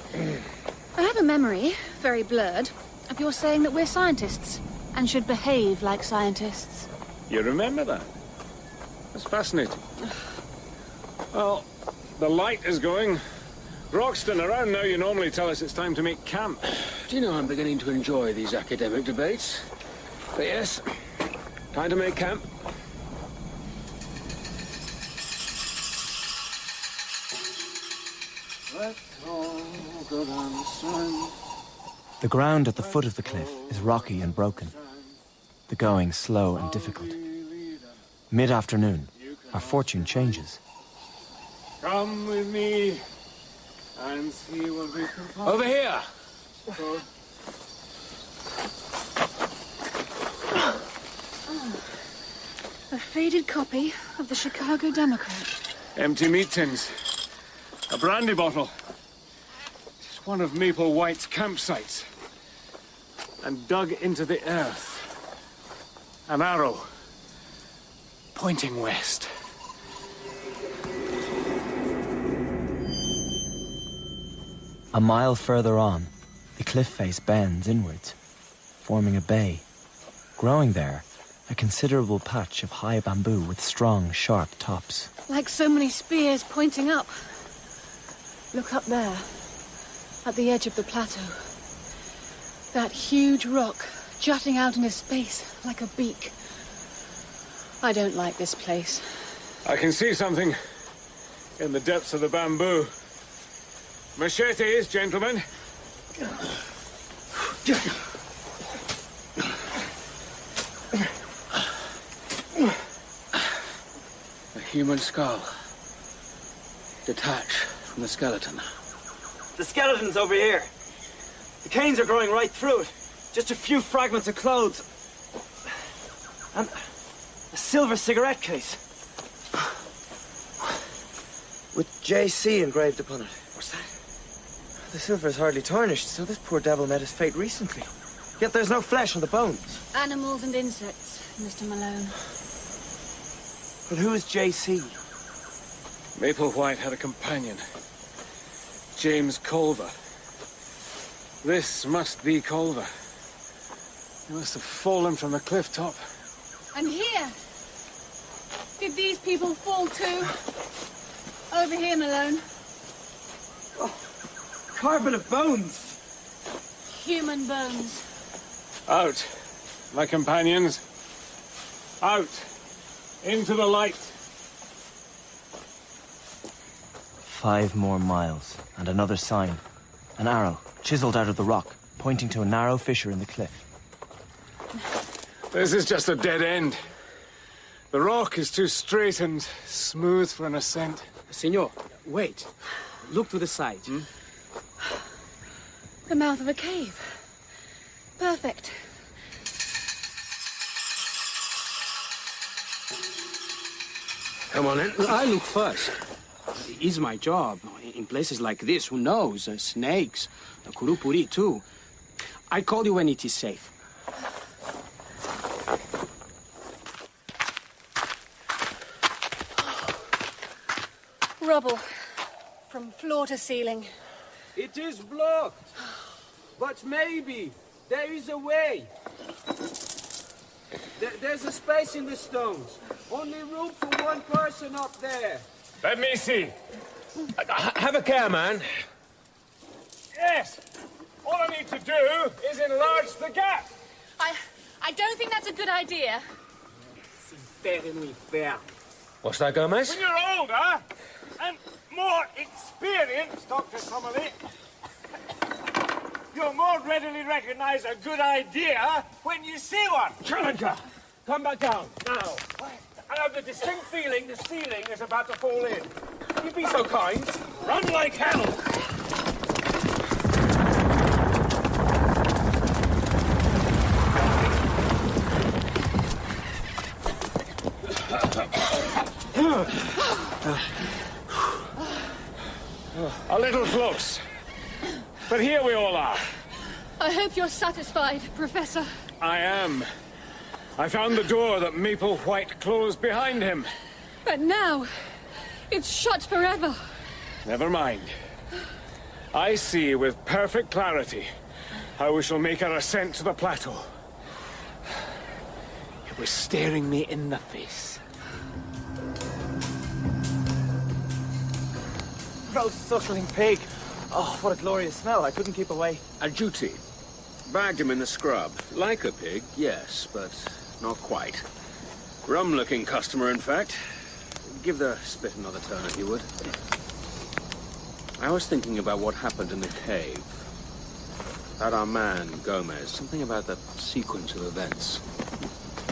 I have a memory, very blurred, of your saying that we're scientists and should behave like scientists. You remember that? That's fascinating. Well, the light is going. Roxton, around now you normally tell us it's time to make camp. Do you know, I'm beginning to enjoy these academic debates. But yes, time to make camp. The ground at the foot of the cliff is rocky and broken, the going slow and difficult. Mid-afternoon, our fortune changes. Come with me and see what we can find. Over here! A faded copy of the Chicago Democrat. Empty meat tins. A brandy bottle. It's one of Maple White's campsites. And dug into the earth. An arrow. pointing west. A mile further on, the cliff face bends inwards, forming a bay. Growing there, a considerable patch of high bamboo with strong, sharp tops. Like so many spears pointing up. Look up there, at the edge of the plateau. That huge rock jutting out into space like a beak. I don't like this place. I can see something in the depths of the bamboo. Machetes, gentlemen. A human skull. Detached from the skeleton. The skeleton's over here. The canes are growing right through it. Just a few fragments of clothes. And a silver cigarette case. With JC engraved upon it. What's that? The silver is hardly tarnished, so this poor devil met his fate recently. Yet there's no flesh on the bones. Animals and insects, Mr. Malone. But who is JC? Maplewhite had a companion, James Culver. This must be Culver. He must have fallen from the cliff top. And here? Did these people fall too? Over here, Malone. Oh, carpet of bones. Human bones. Out, my companions. Out. Into the light. 5 more miles, and another sign. An arrow, chiseled out of the rock, pointing to a narrow fissure in the cliff. This is just a dead end. The rock is too straight and smooth for an ascent. Senor, wait. Look to the side. The mouth of a cave. Perfect. Come on in. I look first. It's my job. In places like this, who knows? Snakes. Kurupuri, too. I call you when it is safe. Rubble. From floor to ceiling. It is blocked. But maybe there is a way. There's a space in the stones. Only room for one person up there. Let me see. Have a care, man. Yes. All I need to do is enlarge the gap. I don't think that's a good idea. What's that, Gomez? When you're older and more experienced, Dr. Summerlee, you'll more readily recognize a good idea when you see one. Challenger, come back down, now. I have the distinct feeling the ceiling is about to fall in. Will you be so kind? Run like hell! A little close. But here we all are. I hope you're satisfied, Professor. I am. I found the door that Maplewhite closed behind him. But now, it's shut forever. Never mind. I see with perfect clarity how we shall make our ascent to the plateau. It was staring me in the face. Roast suckling pig. Oh, what a glorious smell. I couldn't keep away. A duty. Bagged him in the scrub. Like a pig, yes, but not quite. Rum-looking customer, in fact. Give the spit another turn, if you would. I was thinking about what happened in the cave. About our man, Gomez. Something about that sequence of events.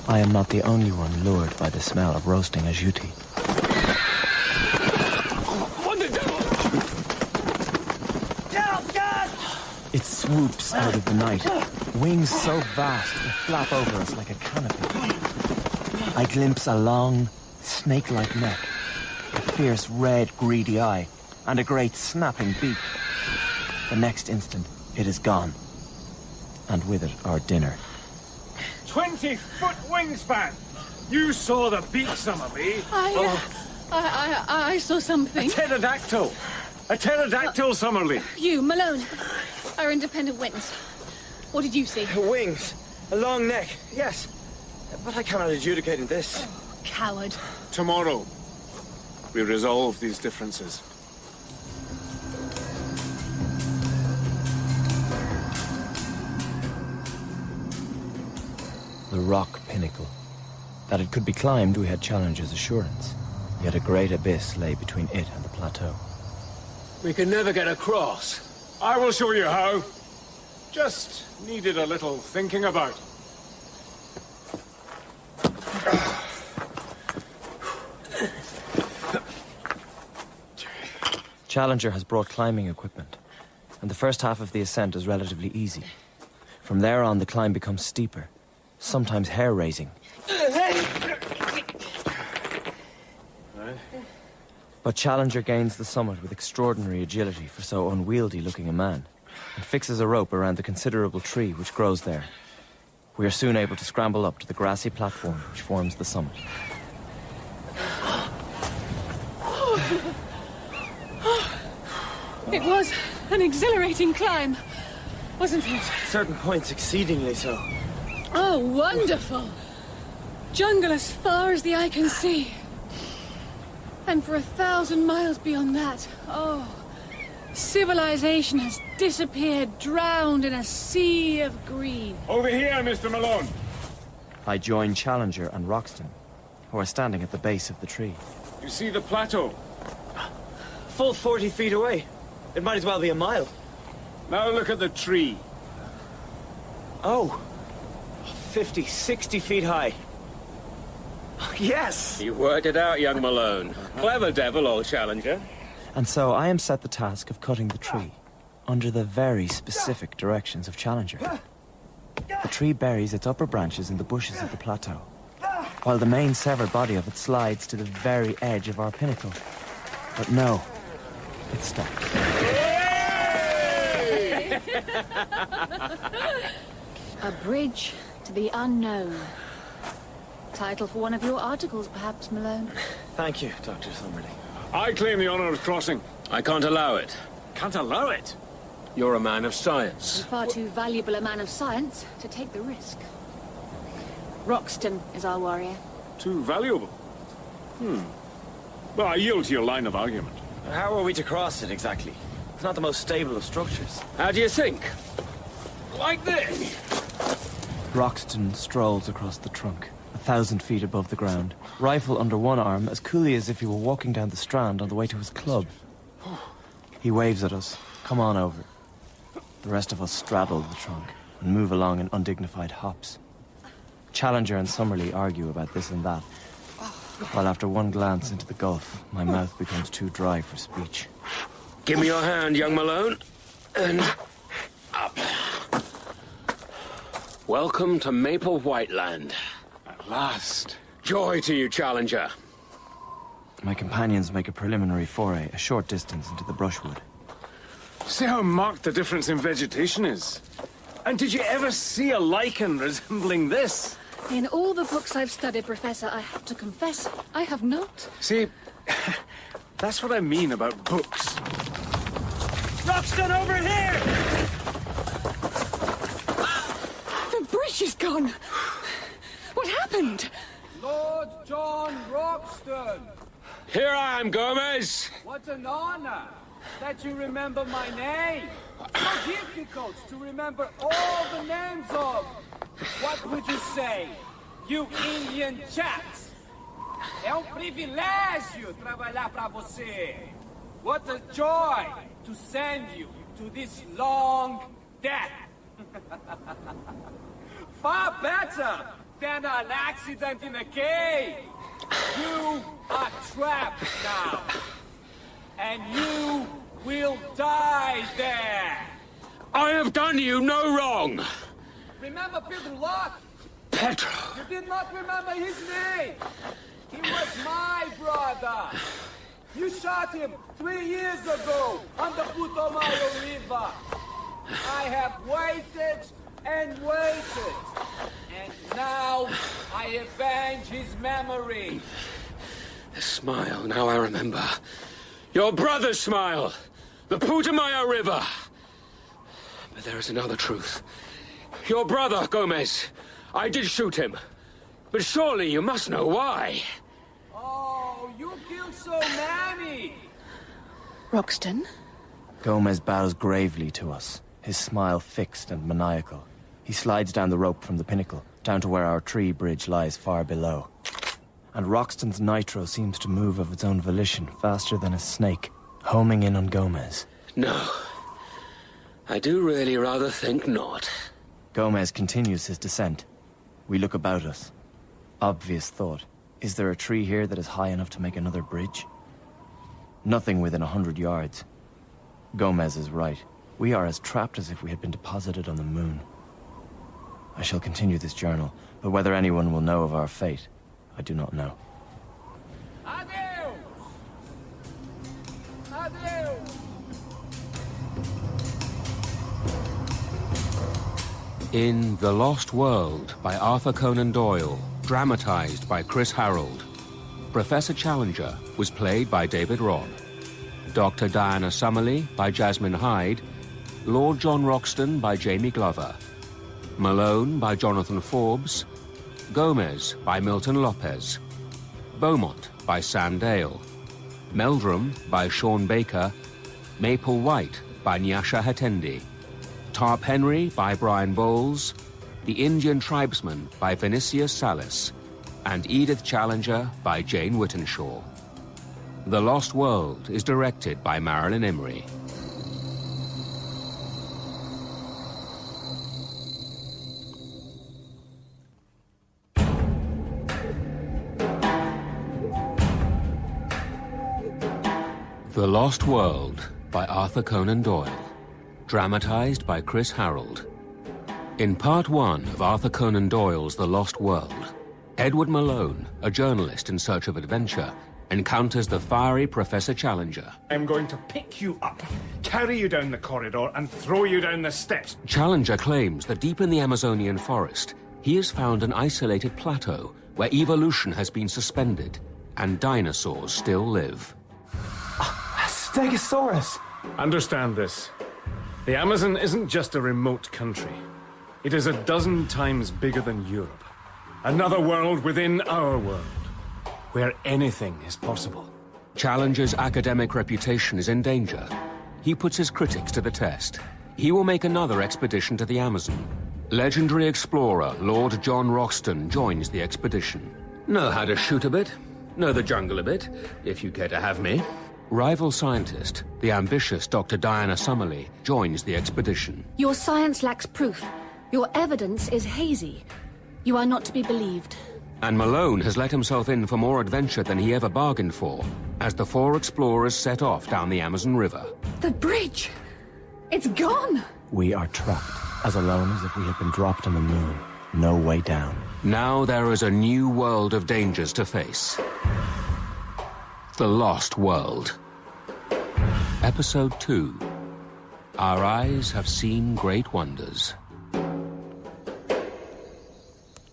I am not the only one lured by the smell of roasting ajouti. What the devil? It swoops out of the night, wings so vast they flap over us like a canopy. I glimpse a long, snake-like neck, a fierce red, greedy eye, and a great snapping beak. The next instant, it is gone, and with it our dinner. 20-foot wingspan! You saw the beak, Summerlee. I saw something. A pterodactyl. A pterodactyl, Summerlee. You, Malone, are independent witness. What did you see? Wings. A long neck. Yes. But I cannot adjudicate in this. Coward. Tomorrow, we resolve these differences. The rock pinnacle. That it could be climbed, we had Challenger's assurance. Yet a great abyss lay between it and the plateau. We can never get across. I will show you how. Just needed a little thinking about. Challenger has brought climbing equipment, and the first half of the ascent is relatively easy. From there on, the climb becomes steeper, sometimes hair-raising. But Challenger gains the summit with extraordinary agility for so unwieldy-looking a man, and fixes a rope around the considerable tree which grows there. We are soon able to scramble up to the grassy platform which forms the summit. It was an exhilarating climb, wasn't it? At certain points, exceedingly so. Oh, wonderful! Jungle as far as the eye can see. And for 1,000 miles beyond that, oh, civilization has disappeared, drowned in a sea of green. Over here, Mr. Malone. I join Challenger and Roxton, who are standing at the base of the tree. You see the plateau? Full 40 feet away. It might as well be a mile. Now look at the tree. Oh, 50, 60 feet high. Yes! You worked it out, young Malone. Clever devil, old Challenger. And so I am set the task of cutting the tree, under the very specific directions of Challenger. The tree buries its upper branches in the bushes of the plateau, while the main severed body of it slides to the very edge of our pinnacle. But no, it stops. A bridge to the unknown. Title for one of your articles, perhaps, Malone. Thank you, Dr. Summerlee. I claim the honor of crossing. I can't allow it. Can't allow it? You're a man of science. You're far too valuable a man of science to take the risk. Roxton is our warrior. Too valuable? Well, I yield to your line of argument. How are we to cross it, exactly? It's not the most stable of structures. How do you think? Like this? Roxton strolls across the trunk, 1,000 feet above the ground, rifle under one arm, as coolly as if he were walking down the Strand on the way to his club. He waves at us. Come on over. The rest of us straddle the trunk and move along in undignified hops. Challenger and Summerlee argue about this and that, while after one glance into the gulf, my mouth becomes too dry for speech. Give me your hand, young Malone. And up. Welcome to Maple Whiteland. At last. Joy to you, Challenger. My companions make a preliminary foray, a short distance into the brushwood. See how marked the difference in vegetation is? And did you ever see a lichen resembling this? In all the books I've studied, Professor, I have to confess, I have not. See, that's what I mean about books. Roxton, over here! The bridge is gone. What happened? Lord John Roxton. Here I am, Gomez. What an honor that you remember my name. So difficult to remember all the names of. What would you say, you Indian chaps? É privilégio trabalhar para você. What a joy to send you to this long death. Far better than an accident in a cave. You are trapped now. And you will die there. I have done you no wrong. Remember Pedro Locke? Pedro. You did not remember his name. He was my brother. You shot him 3 years ago on the Putumayo River. I have waited and waited. And now I avenge his memory. The smile, now I remember. Your brother's smile. The Putumayo River. But there is another truth. Your brother, Gomez. I did shoot him. But surely you must know why. Oh, you killed so many. Roxton? Gomez bows gravely to us, his smile fixed and maniacal. He slides down the rope from the pinnacle, down to where our tree bridge lies far below. And Roxton's nitro seems to move of its own volition, faster than a snake, homing in on Gomez. No. I do really rather think not. Gomez continues his descent. We look about us. Obvious thought. Is there a tree here that is high enough to make another bridge? Nothing within 100 yards. Gomez is right. We are as trapped as if we had been deposited on the moon. I shall continue this journal, but whether anyone will know of our fate, I do not know. Adeus! Adeus! In The Lost World by Arthur Conan Doyle, dramatized by Chris Harold, Professor Challenger was played by David Robb, Dr. Diana Summerlee by Jasmine Hyde, Lord John Roxton by Jamie Glover, Malone by Jonathan Forbes, Gomez by Milton Lopez, Beaumont by Sam Dale, Meldrum by Sean Baker, Maple White by Nyasha Hatendi, Tarp Henry by Brian Bowles, The Indian Tribesman by Vinicius Salis, and Edith Challenger by Jane Whittenshaw. The Lost World is directed by Marilyn Emery. The Lost World by Arthur Conan Doyle, dramatized by Chris Harold. In Part 1 of Arthur Conan Doyle's The Lost World, Edward Malone, a journalist in search of adventure, encounters the fiery Professor Challenger. I'm going to pick you up, carry you down the corridor, and throw you down the steps. Challenger claims that deep in the Amazonian forest, he has found an isolated plateau where evolution has been suspended and dinosaurs still live. Stegosaurus! Understand this. The Amazon isn't just a remote country. It is 12 times bigger than Europe. Another world within our world, where anything is possible. Challenger's academic reputation is in danger. He puts his critics to the test. He will make another expedition to the Amazon. Legendary explorer Lord John Roxton joins the expedition. Know how to shoot a bit, know the jungle a bit, if you care to have me. Rival scientist, the ambitious Dr. Diana Summerlee, joins the expedition. Your science lacks proof. Your evidence is hazy. You are not to be believed. And Malone has let himself in for more adventure than he ever bargained for, as the 4 explorers set off down the Amazon River. The bridge! It's gone! We are trapped, as alone as if we had been dropped on the moon. No way down. Now there is a new world of dangers to face. The Lost World. Episode 2. Our eyes have seen great wonders.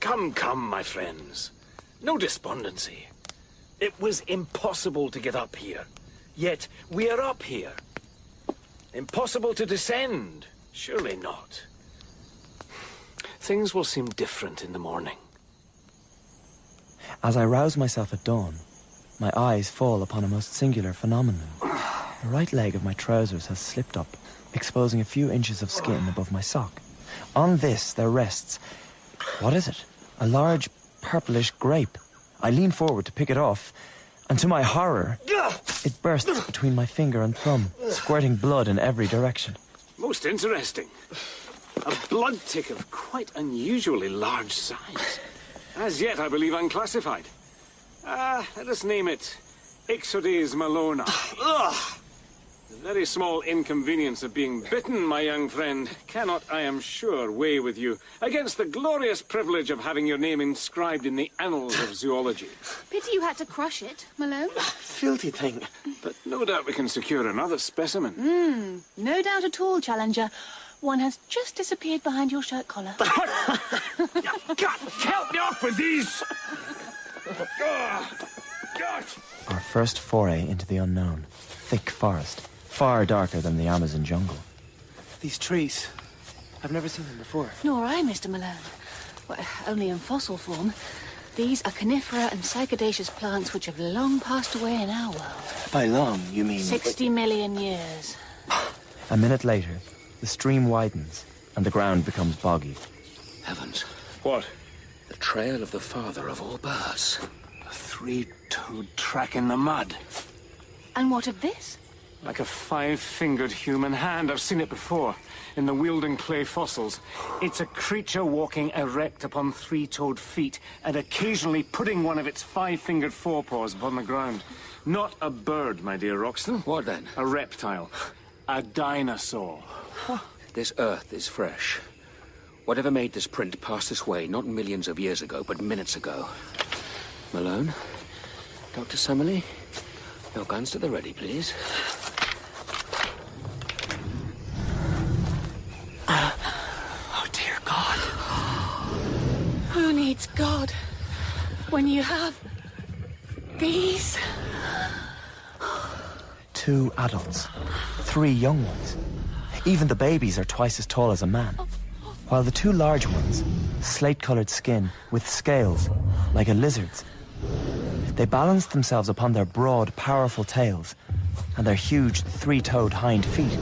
Come, my friends. No despondency. It was impossible to get up here. Yet we are up here. Impossible to descend. Surely not. Things will seem different in the morning. As I rouse myself at dawn, my eyes fall upon a most singular phenomenon. The right leg of my trousers has slipped up, exposing a few inches of skin above my sock. On this there rests... what is it? A large, purplish grape. I lean forward to pick it off, and to my horror, it bursts between my finger and thumb, squirting blood in every direction. Most interesting. A blood tick of quite unusually large size. As yet, I believe, unclassified. Let us name it Ixodes Malona. The very small inconvenience of being bitten, my young friend, cannot, I am sure, weigh with you against the glorious privilege of having your name inscribed in the annals of zoology. Pity you had to crush it, Malone. Filthy thing. But no doubt we can secure another specimen. No doubt at all, Challenger. One has just disappeared behind your shirt collar. God, help me off with these! God. Our first foray into the unknown. Thick forest, far darker than the Amazon jungle. These trees. I've never seen them before. Nor I, Mr. Malone. Well, only in fossil form. These are conifera and cycadaceous plants which have long passed away in our world. By long, you mean... 60 million years. A minute later, the stream widens and the ground becomes boggy. Heavens. What? The trail of the father of all birds. A three-toed track in the mud. And what of this? Like a five-fingered human hand. I've seen it before, in the Wealden clay fossils. It's a creature walking erect upon three-toed feet and occasionally putting one of its five-fingered forepaws upon the ground. Not a bird, my dear Roxton. What then? A reptile. A dinosaur. This earth is fresh. Whatever made this print pass this way, not millions of years ago, but minutes ago. Malone? Dr. Summerlee? Your guns to the ready, please. Oh, dear God. Who needs God when you have these? 2 adults, 3 young ones. Even the babies are twice as tall as a man. While the 2 large ones, slate-colored skin with scales, like a lizard's. They balance themselves upon their broad, powerful tails and their huge 3-toed hind feet,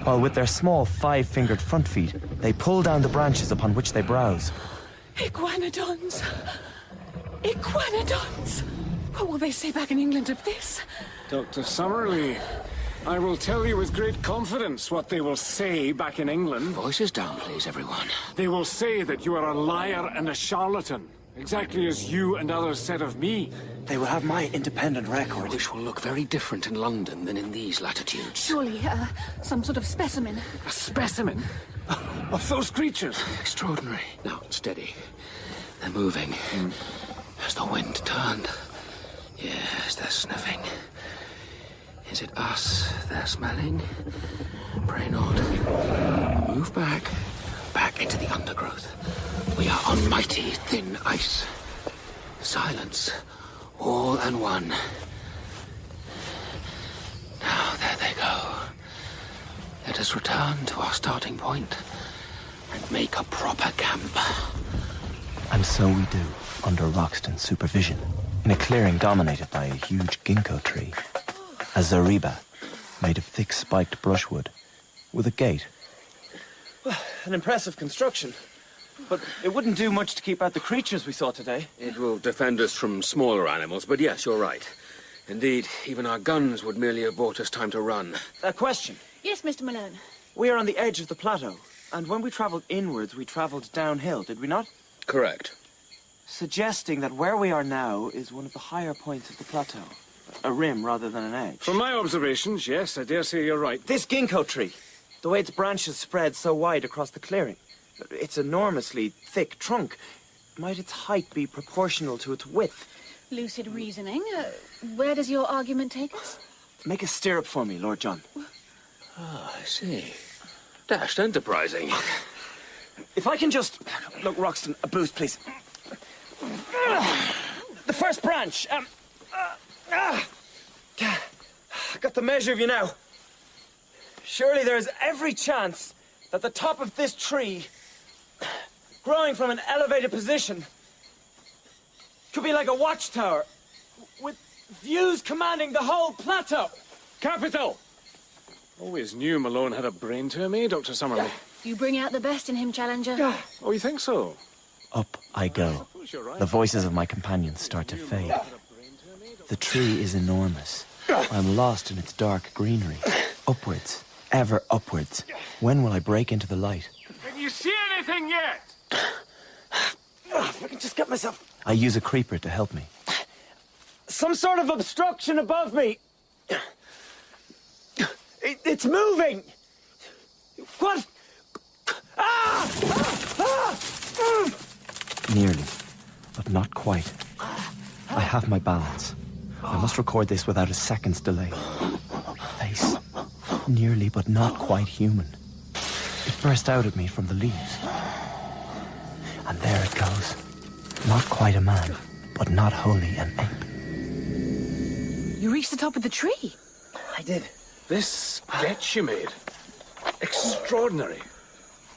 while with their small 5-fingered front feet, they pull down the branches upon which they browse. Iguanodons! Iguanodons! What will they say back in England of this? Dr. Summerlee, I will tell you with great confidence what they will say back in England. Voices down, please, everyone. They will say that you are a liar and a charlatan, exactly as you and others said of me. They will have my independent record. Which will look very different in London than in these latitudes. Surely, some sort of specimen. A specimen? Of those creatures? Extraordinary. Now, steady. They're moving. Has the wind turned? Yes, they're sniffing. Is it us they're smelling? Pray not. Move back. Back into the undergrowth. We are on mighty thin ice. Silence. All and one. Now, there they go. Let us return to our starting point and make a proper camp. And so we do, under Roxton's supervision, in a clearing dominated by a huge ginkgo tree. A zareba, made of thick spiked brushwood, with a gate. Well, an impressive construction. But it wouldn't do much to keep out the creatures we saw today. It will defend us from smaller animals, but yes, you're right. Indeed, even our guns would merely have bought us time to run. A question. Yes, Mr. Malone. We are on the edge of the plateau, and when we travelled inwards, we travelled downhill, did we not? Correct. Suggesting that where we are now is one of the higher points of the plateau. A rim rather than an edge. From my observations, yes, I dare say you're right. This ginkgo tree, the way its branches spread so wide across the clearing, its enormously thick trunk, might its height be proportional to its width? Lucid reasoning. Where does your argument take us? Make a stirrup for me, Lord John. Oh, I see. Dashed enterprising. If I can just... Look, Roxton, a boost, please. The first branch. Got the measure of you now. Surely there is every chance that the top of this tree, growing from an elevated position, could be like a watchtower, with views commanding the whole plateau. Capital! Always knew Malone had a brain to him, eh, Dr. Summerlee? You bring out the best in him, Challenger. Oh, you think so? Up I go. The voices of my companions start to fade. The tree is enormous. I'm lost in its dark greenery. Upwards, ever upwards. When will I break into the light? Can you see anything yet? If I can just get myself... I use a creeper to help me. Some sort of obstruction above me. It's moving. What? Nearly, but not quite. I have my balance. I must record this without a second's delay. Face, nearly but not quite human. It burst out at me from the leaves. And there it goes. Not quite a man, but not wholly an ape. You reached the top of the tree. I did. This sketch you made. Extraordinary.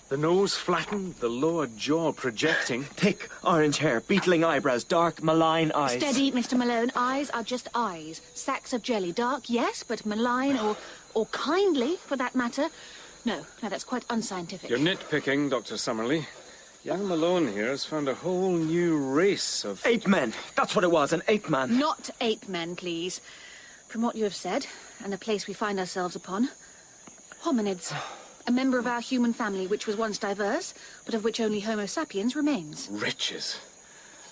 The nose flattened, the lower jaw projecting. Thick orange hair, beetling eyebrows, dark, malign eyes. Steady, Mr. Malone. Eyes are just eyes. Sacks of jelly. Dark, yes, but malign or kindly, for that matter. No, that's quite unscientific. You're nitpicking, Dr. Summerlee. Young Malone here has found a whole new race of... Ape men. That's what it was, an ape man. Not ape men, please. From what you have said, and the place we find ourselves upon, hominids. A member of our human family which was once diverse, but of which only Homo sapiens remains. Riches.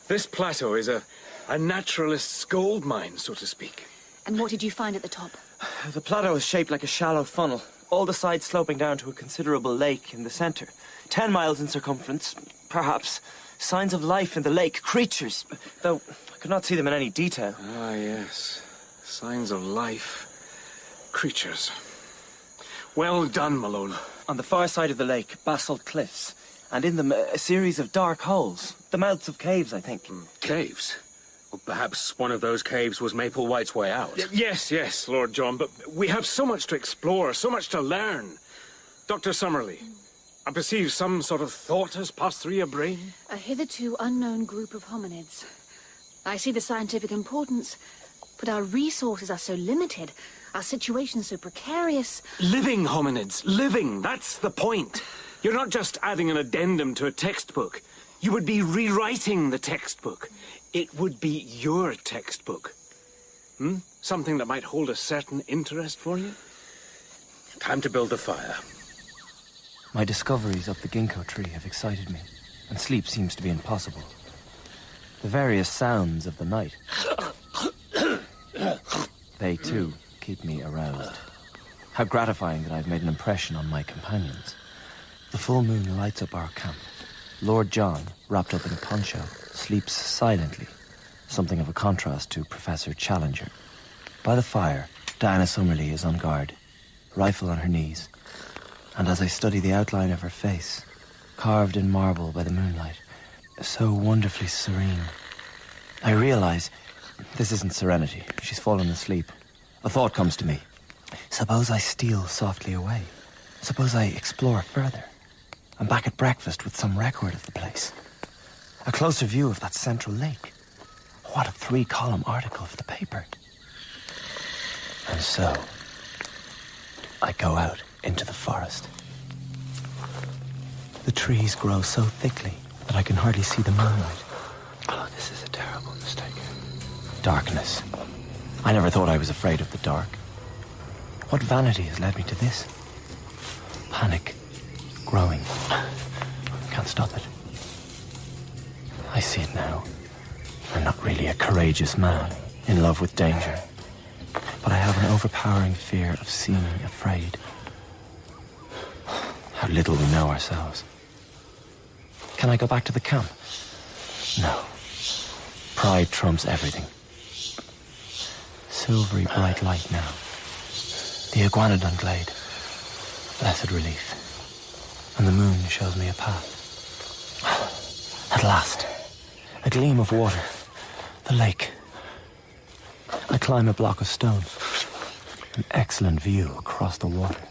This plateau is a naturalist's gold mine, so to speak. And what did you find at the top? The plateau is shaped like a shallow funnel, all the sides sloping down to a considerable lake in the center. 10 miles in circumference, perhaps. Signs of life in the lake, creatures, though I could not see them in any detail. Ah, yes. Signs of life. Creatures. Well done, Malone. On the far side of the lake, basalt cliffs, and in them a series of dark holes. The mouths of caves, I think. Caves? Well, perhaps one of those caves was Maple White's way out. Yes, Lord John, but we have so much to explore, so much to learn. Dr. Summerlee, I perceive some sort of thought has passed through your brain. A hitherto unknown group of hominids. I see the scientific importance, but our resources are so limited, our situation so precarious. Living hominids, living, that's the point. You're not just adding an addendum to a textbook. You would be rewriting the textbook. It would be your textbook. Something that might hold a certain interest for you? Time to build the fire. My discoveries up the ginkgo tree have excited me, and sleep seems to be impossible. The various sounds of the night, they too keep me aroused. How gratifying that I've made an impression on my companions. The full moon lights up our camp. Lord John, wrapped up in a poncho, sleeps silently, something of a contrast to Professor Challenger. By the fire, Diana Summerlee is on guard, rifle on her knees, and as I study the outline of her face, carved in marble by the moonlight, so wonderfully serene, I realize this isn't serenity. She's fallen asleep. A thought comes to me. Suppose I steal softly away. Suppose I explore further. I'm back at breakfast with some record of the place. A closer view of that central lake. What a 3-column article for the paper. And so, I go out into the forest. The trees grow so thickly that I can hardly see the moonlight. Oh, this is a terrible mistake. Darkness. I never thought I was afraid of the dark. What vanity has led me to this? Panic. Growing. Can't stop it. I see it now. I'm not really a courageous man, in love with danger. But I have an overpowering fear of seeming afraid. How little we know ourselves. Can I go back to the camp? No. Pride trumps everything. Silvery bright light now. The iguanodon glade. Blessed relief. And the moon shows me a path. At last. A gleam of water. The lake. I climb a block of stone. An excellent view across the water.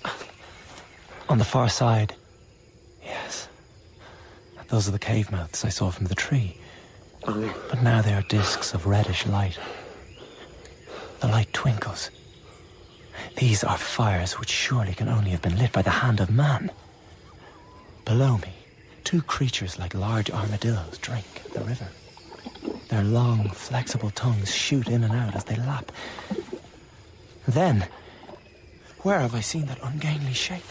On the far side, yes, those are the cave mouths I saw from the tree. But now they are discs of reddish light. The light twinkles. These are fires which surely can only have been lit by the hand of man. Below me, 2 creatures like large armadillos drink at the river. Their long, flexible tongues shoot in and out as they lap. Then, where have I seen that ungainly shape?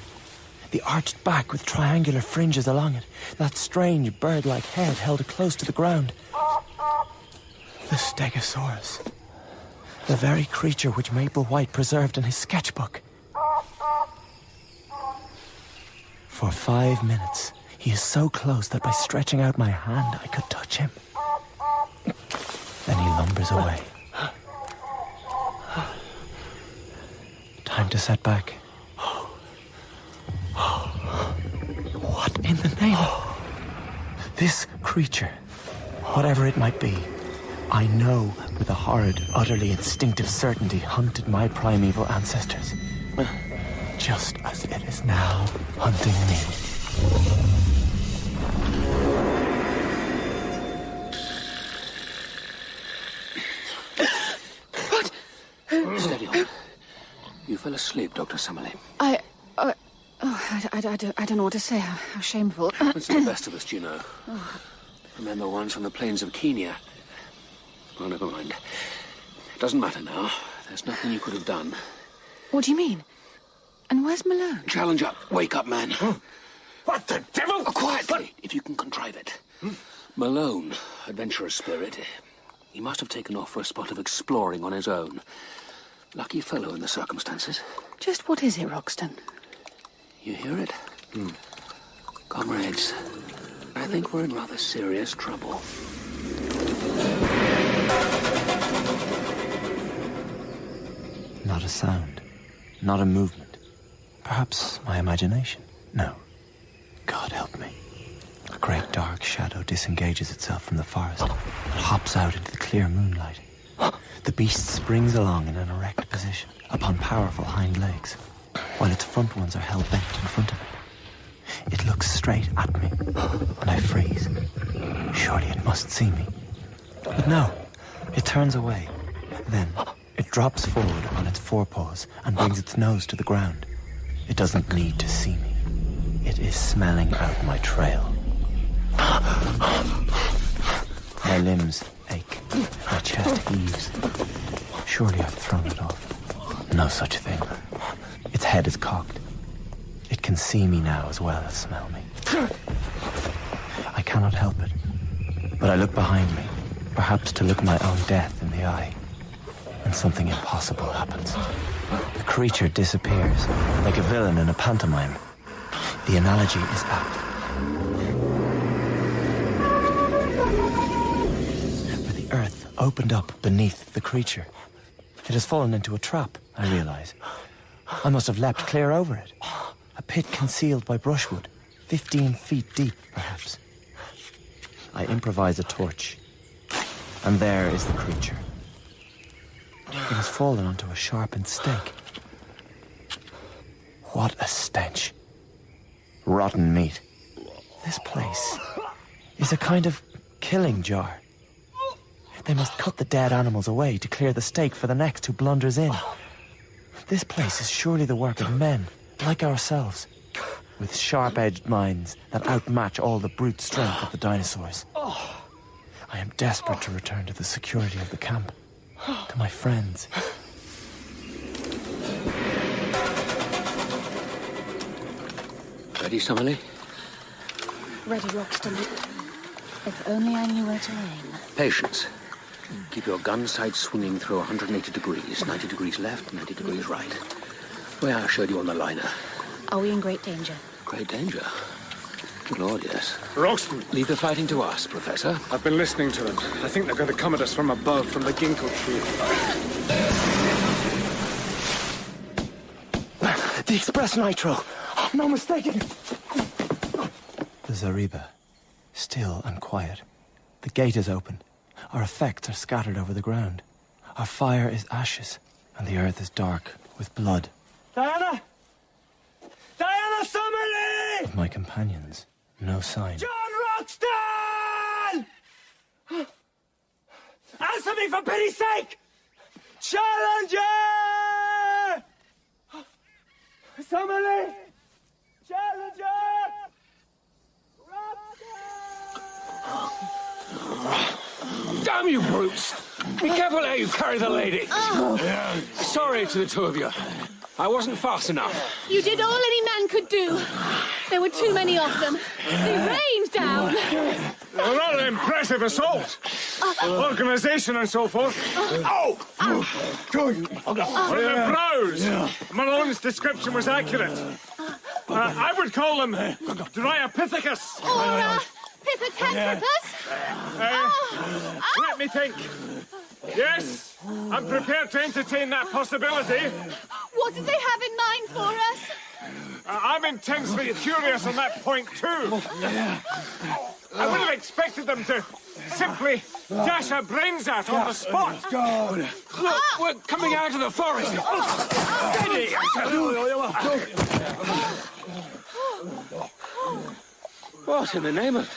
The arched back with triangular fringes along it. That strange bird-like head held close to the ground. The Stegosaurus. The very creature which Maple White preserved in his sketchbook. For 5 minutes, he is so close that by stretching out my hand, I could touch him. Then he lumbers away. Time to set back. name it. This creature, whatever it might be, I know with a horrid, utterly instinctive certainty hunted my primeval ancestors. Just as it is now hunting me. What? Steady on. You fell asleep, Dr. Summerlee. I don't know what to say. How shameful. Happens to the best of us, do you know? Remember once on the plains of Kenya? Oh, never mind. Doesn't matter now. There's nothing you could have done. What do you mean? And where's Malone? Challenger, wake up, man. What the devil? Quietly, if you can contrive it. Malone, adventurous spirit. He must have taken off for a spot of exploring on his own. Lucky fellow in the circumstances. Just what is it, Roxton? You hear it? Comrades, I think we're in rather serious trouble. Not a sound. Not a movement. Perhaps my imagination? No. God help me. A great dark shadow disengages itself from the forest and hops out into the clear moonlight. The beast springs along in an erect position upon powerful hind legs, while its front ones are held bent in front of it. It looks straight at me, and I freeze. Surely it must see me. But no, it turns away. Then it drops forward on its forepaws and brings its nose to the ground. It doesn't need to see me. It is smelling out my trail. My limbs ache. My chest heaves. Surely I've thrown it off. No such thing. Its head is cocked. It can see me now as well as smell me. I cannot help it. But I look behind me, perhaps to look my own death in the eye. And something impossible happens. The creature disappears, like a villain in a pantomime. The analogy is apt. For the earth opened up beneath the creature. It has fallen into a trap, I realize. I must have leapt clear over it. A pit concealed by brushwood, 15 feet deep, perhaps. I improvise a torch, and there is the creature. It has fallen onto a sharpened stake. What a stench. Rotten meat. This place is a kind of killing jar. They must cut the dead animals away to clear the stake for the next who blunders in. This place is surely the work of men, like ourselves, with sharp-edged minds that outmatch all the brute strength of the dinosaurs. I am desperate to return to the security of the camp, to my friends. Ready, Summerlee? Ready, Roxton. If only I knew where to aim. Patience. Keep your gun sight swinging through 180 degrees. 90 degrees left, 90 degrees right. Where I showed you on the liner. Are we in great danger? Great danger? Good Lord, yes. Roxton! Leave the fighting to us, Professor. I've been listening to them. I think they're going to come at us from above, from the ginkgo tree. The express nitro. No mistaking. The Zariba. Still and quiet. The gate is open. Our effects are scattered over the ground. Our fire is ashes, and the earth is dark with blood. Diana! Diana Summerlee! Of my companions, no sign. John Roxton! Answer me for pity's sake! Challenger! Summerlee! Challenger! Damn you, brutes! Be careful how you carry the lady. Sorry to the two of you. I wasn't fast enough. You did all any man could do. There were too many of them. They rained down. Well, not an impressive assault. Organization and so forth. Oh! What are the pros? Malone's description was accurate. I would call them Dryopithecus. Or Pithecanthropus. Let me think. Yes, I'm prepared to entertain that possibility. What did they have in mind for us? I'm intensely curious on that point, too. I would have expected them to simply dash our brains out on the spot. Look, we're coming out of the forest. Steady! What in the name of...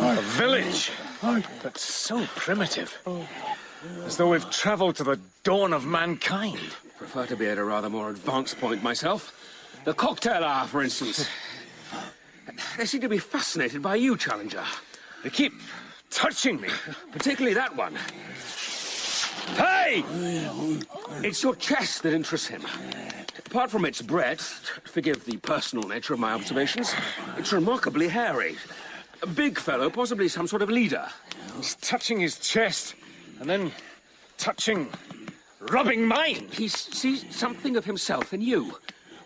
A village, but so primitive. As though we've travelled to the dawn of mankind. Prefer to be at a rather more advanced point myself. The cocktail hour, for instance. They seem to be fascinated by you, Challenger. They keep touching me. Particularly that one. Hey! It's your chest that interests him. Apart from its breadth, forgive the personal nature of my observations, it's remarkably hairy. A big fellow, possibly some sort of leader. He's touching his chest, and then rubbing mine. He sees something of himself in you.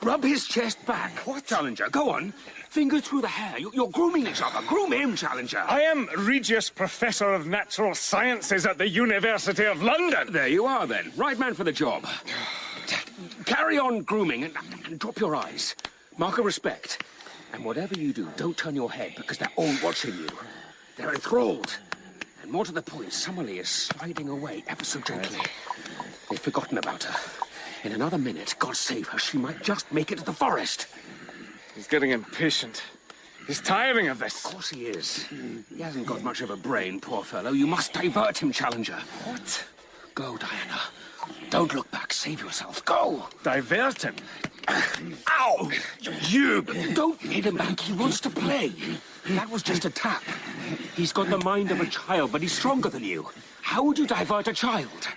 Rub his chest back. What? Challenger, go on. Finger through the hair. You're grooming each other. Groom him, Challenger. I am Regius Professor of Natural Sciences at the University of London. There you are, then. Right man for the job. Carry on grooming and drop your eyes. Mark of respect. And whatever you do, don't turn your head, because they're all watching you. They're enthralled. And more to the point, Summerlee is sliding away ever so gently. They've forgotten about her. In another minute, God save her, she might just make it to the forest. He's getting impatient. He's tiring of this. Of course he is. He hasn't got much of a brain, poor fellow. You must divert him, Challenger. What? Go, Diana. Don't look back. Save yourself. Go. Divert him? Ow! You! Don't hit him back. He wants to play. That was just a tap. He's got the mind of a child, but he's stronger than you. How would you divert a child?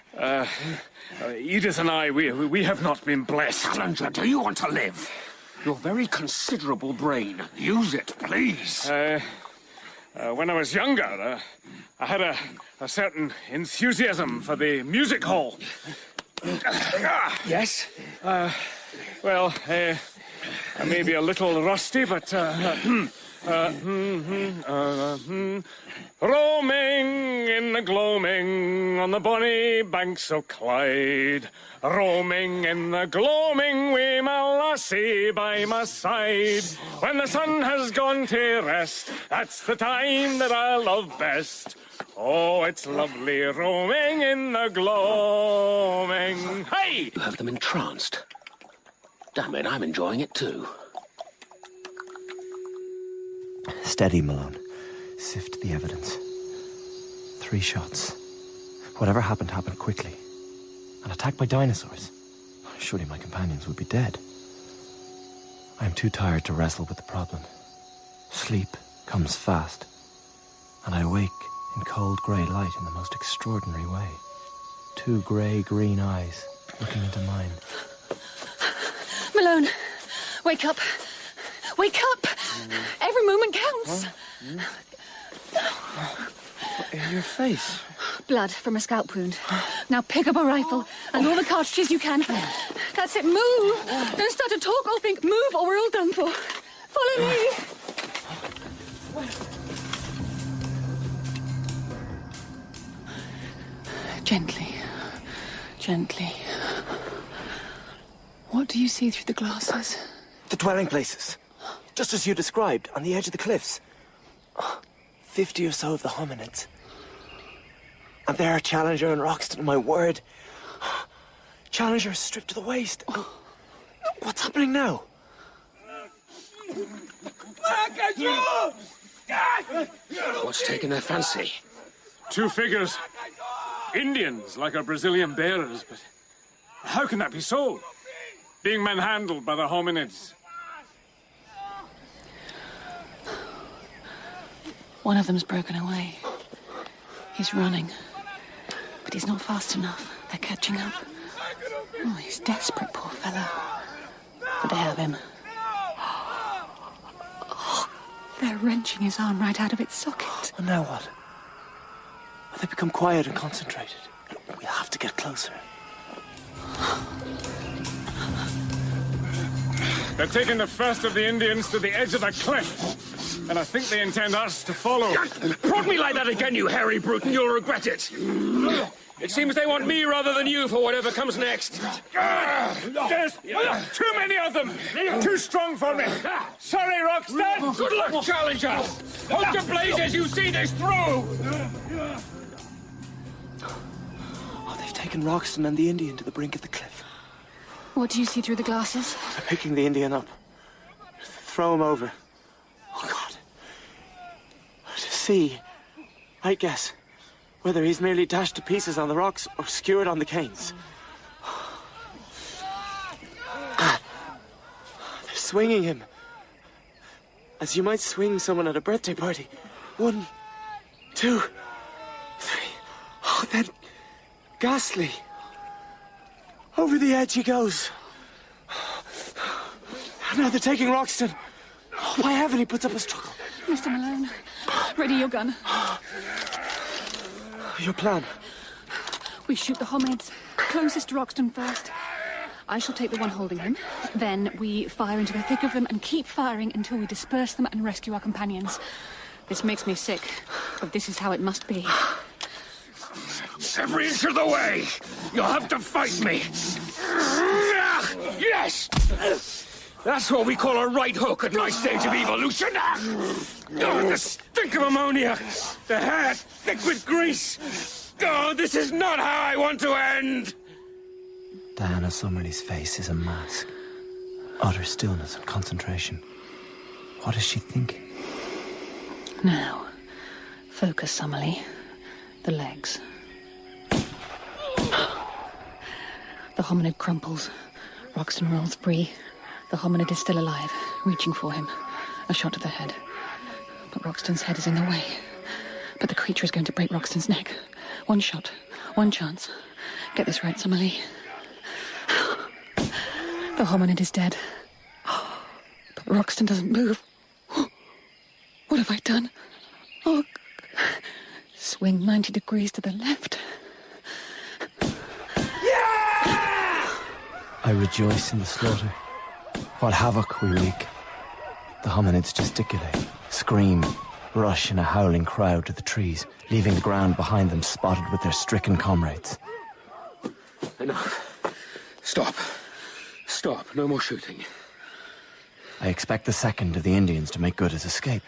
Edith and I, we have not been blessed. Challenger, do you want to live? Your very considerable brain. Use it, please. When I was younger, I had a certain enthusiasm for the music hall. Yes? Well, I may be a little rusty, but... roaming in the gloaming on the bonny banks of Clyde. Roaming in the gloaming wi' my lassie by my side. When the sun has gone to rest, that's the time that I love best. Oh, it's lovely roaming in the gloaming. Hey! You have them entranced. Damn it, I'm enjoying it too. Steady, Malone. Sift the evidence. 3 shots. Whatever happened quickly. An attack by dinosaurs. Surely my companions would be dead. I am too tired to wrestle with the problem. Sleep comes fast, and I awake in cold grey light in the most extraordinary way. 2 grey-green eyes looking into mine. Malone, wake up. Wake up! Every moment counts. In your face? Blood from a scalp wound. Now pick up a rifle and all the cartridges you can. That's it, move! Don't start to talk or think. Move or we're all done for. Follow me! Gently. Gently. What do you see through the glasses? The dwelling places. Just as you described, on the edge of the cliffs. 50 or so of the hominids. And there are Challenger and Roxton, my word. Challenger is stripped to the waist. What's happening now? What's taken their fancy? 2 figures. Indians, like our Brazilian bears, but how can that be so? Being manhandled by the hominids. One of them's broken away. He's running. But he's not fast enough. They're catching up. Oh, he's desperate, poor fellow. But they have him. Oh, they're wrenching his arm right out of its socket. And now what? They become quiet and concentrated. We have to get closer. They're taking the first of the Indians to the edge of the cliff. And I think they intend us to follow. Prod me like that again, you hairy brute, and you'll regret it. It seems they want me rather than you for whatever comes next. There's too many of them. Too strong for me. Sorry, Roxton. Good luck, Challenger. Hold your blazes, you see this through. Oh, they've taken Roxton and the Indian to the brink of the cliff. What do you see through the glasses? They're picking the Indian up. Throw him over. Oh, God. To see, I guess, whether he's merely dashed to pieces on the rocks or skewered on the canes. They're swinging him. As you might swing someone at a birthday party. 1, 2, 3. Oh, then, ghastly. Over the edge he goes. Now they're taking Roxton. Oh, by heaven, he puts up a struggle. Mr. Malone, ready your gun. Your plan? We shoot the hominids closest to Roxton first. I shall take the one holding him. Then we fire into the thick of them and keep firing until we disperse them and rescue our companions. This makes me sick, but this is how it must be. Every inch of the way. You'll have to fight me. Yes! That's what we call a right hook at my stage of evolution. Oh, the stink of ammonia. The hair thick with grease. Oh, this is not how I want to end. Diana Summerly's face is a mask. Utter stillness and concentration. What is she thinking? Now, focus, Summerly. The legs. The hominid crumples. Roxton rolls free. The hominid is still alive, reaching for him. A shot to the head. But Roxton's head is in the way. But the creature is going to break Roxton's neck. One shot. One chance. Get this right, Summerly. The hominid is dead. But Roxton doesn't move. What have I done? Oh. Swing 90 degrees to the left. I rejoice in the slaughter. While havoc we wreak, the hominids gesticulate, scream, rush in a howling crowd to the trees, leaving the ground behind them spotted with their stricken comrades. Enough. Stop. Stop. No more shooting. I expect the second of the Indians to make good his escape.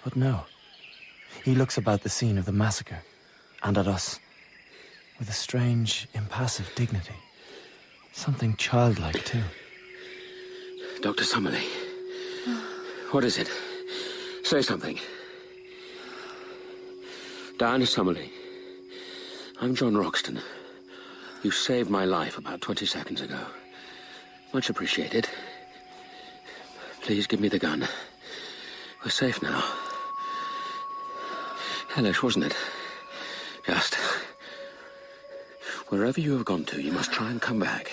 But no. He looks about the scene of the massacre, and at us, with a strange, impassive dignity. Something childlike, too. Dr. Summerly. What is it? Say something. Diana Summerly. I'm John Roxton. You saved my life about 20 seconds ago. Much appreciated. Please give me the gun. We're safe now. Hellish, wasn't it? Just. Wherever you have gone to, you must try and come back.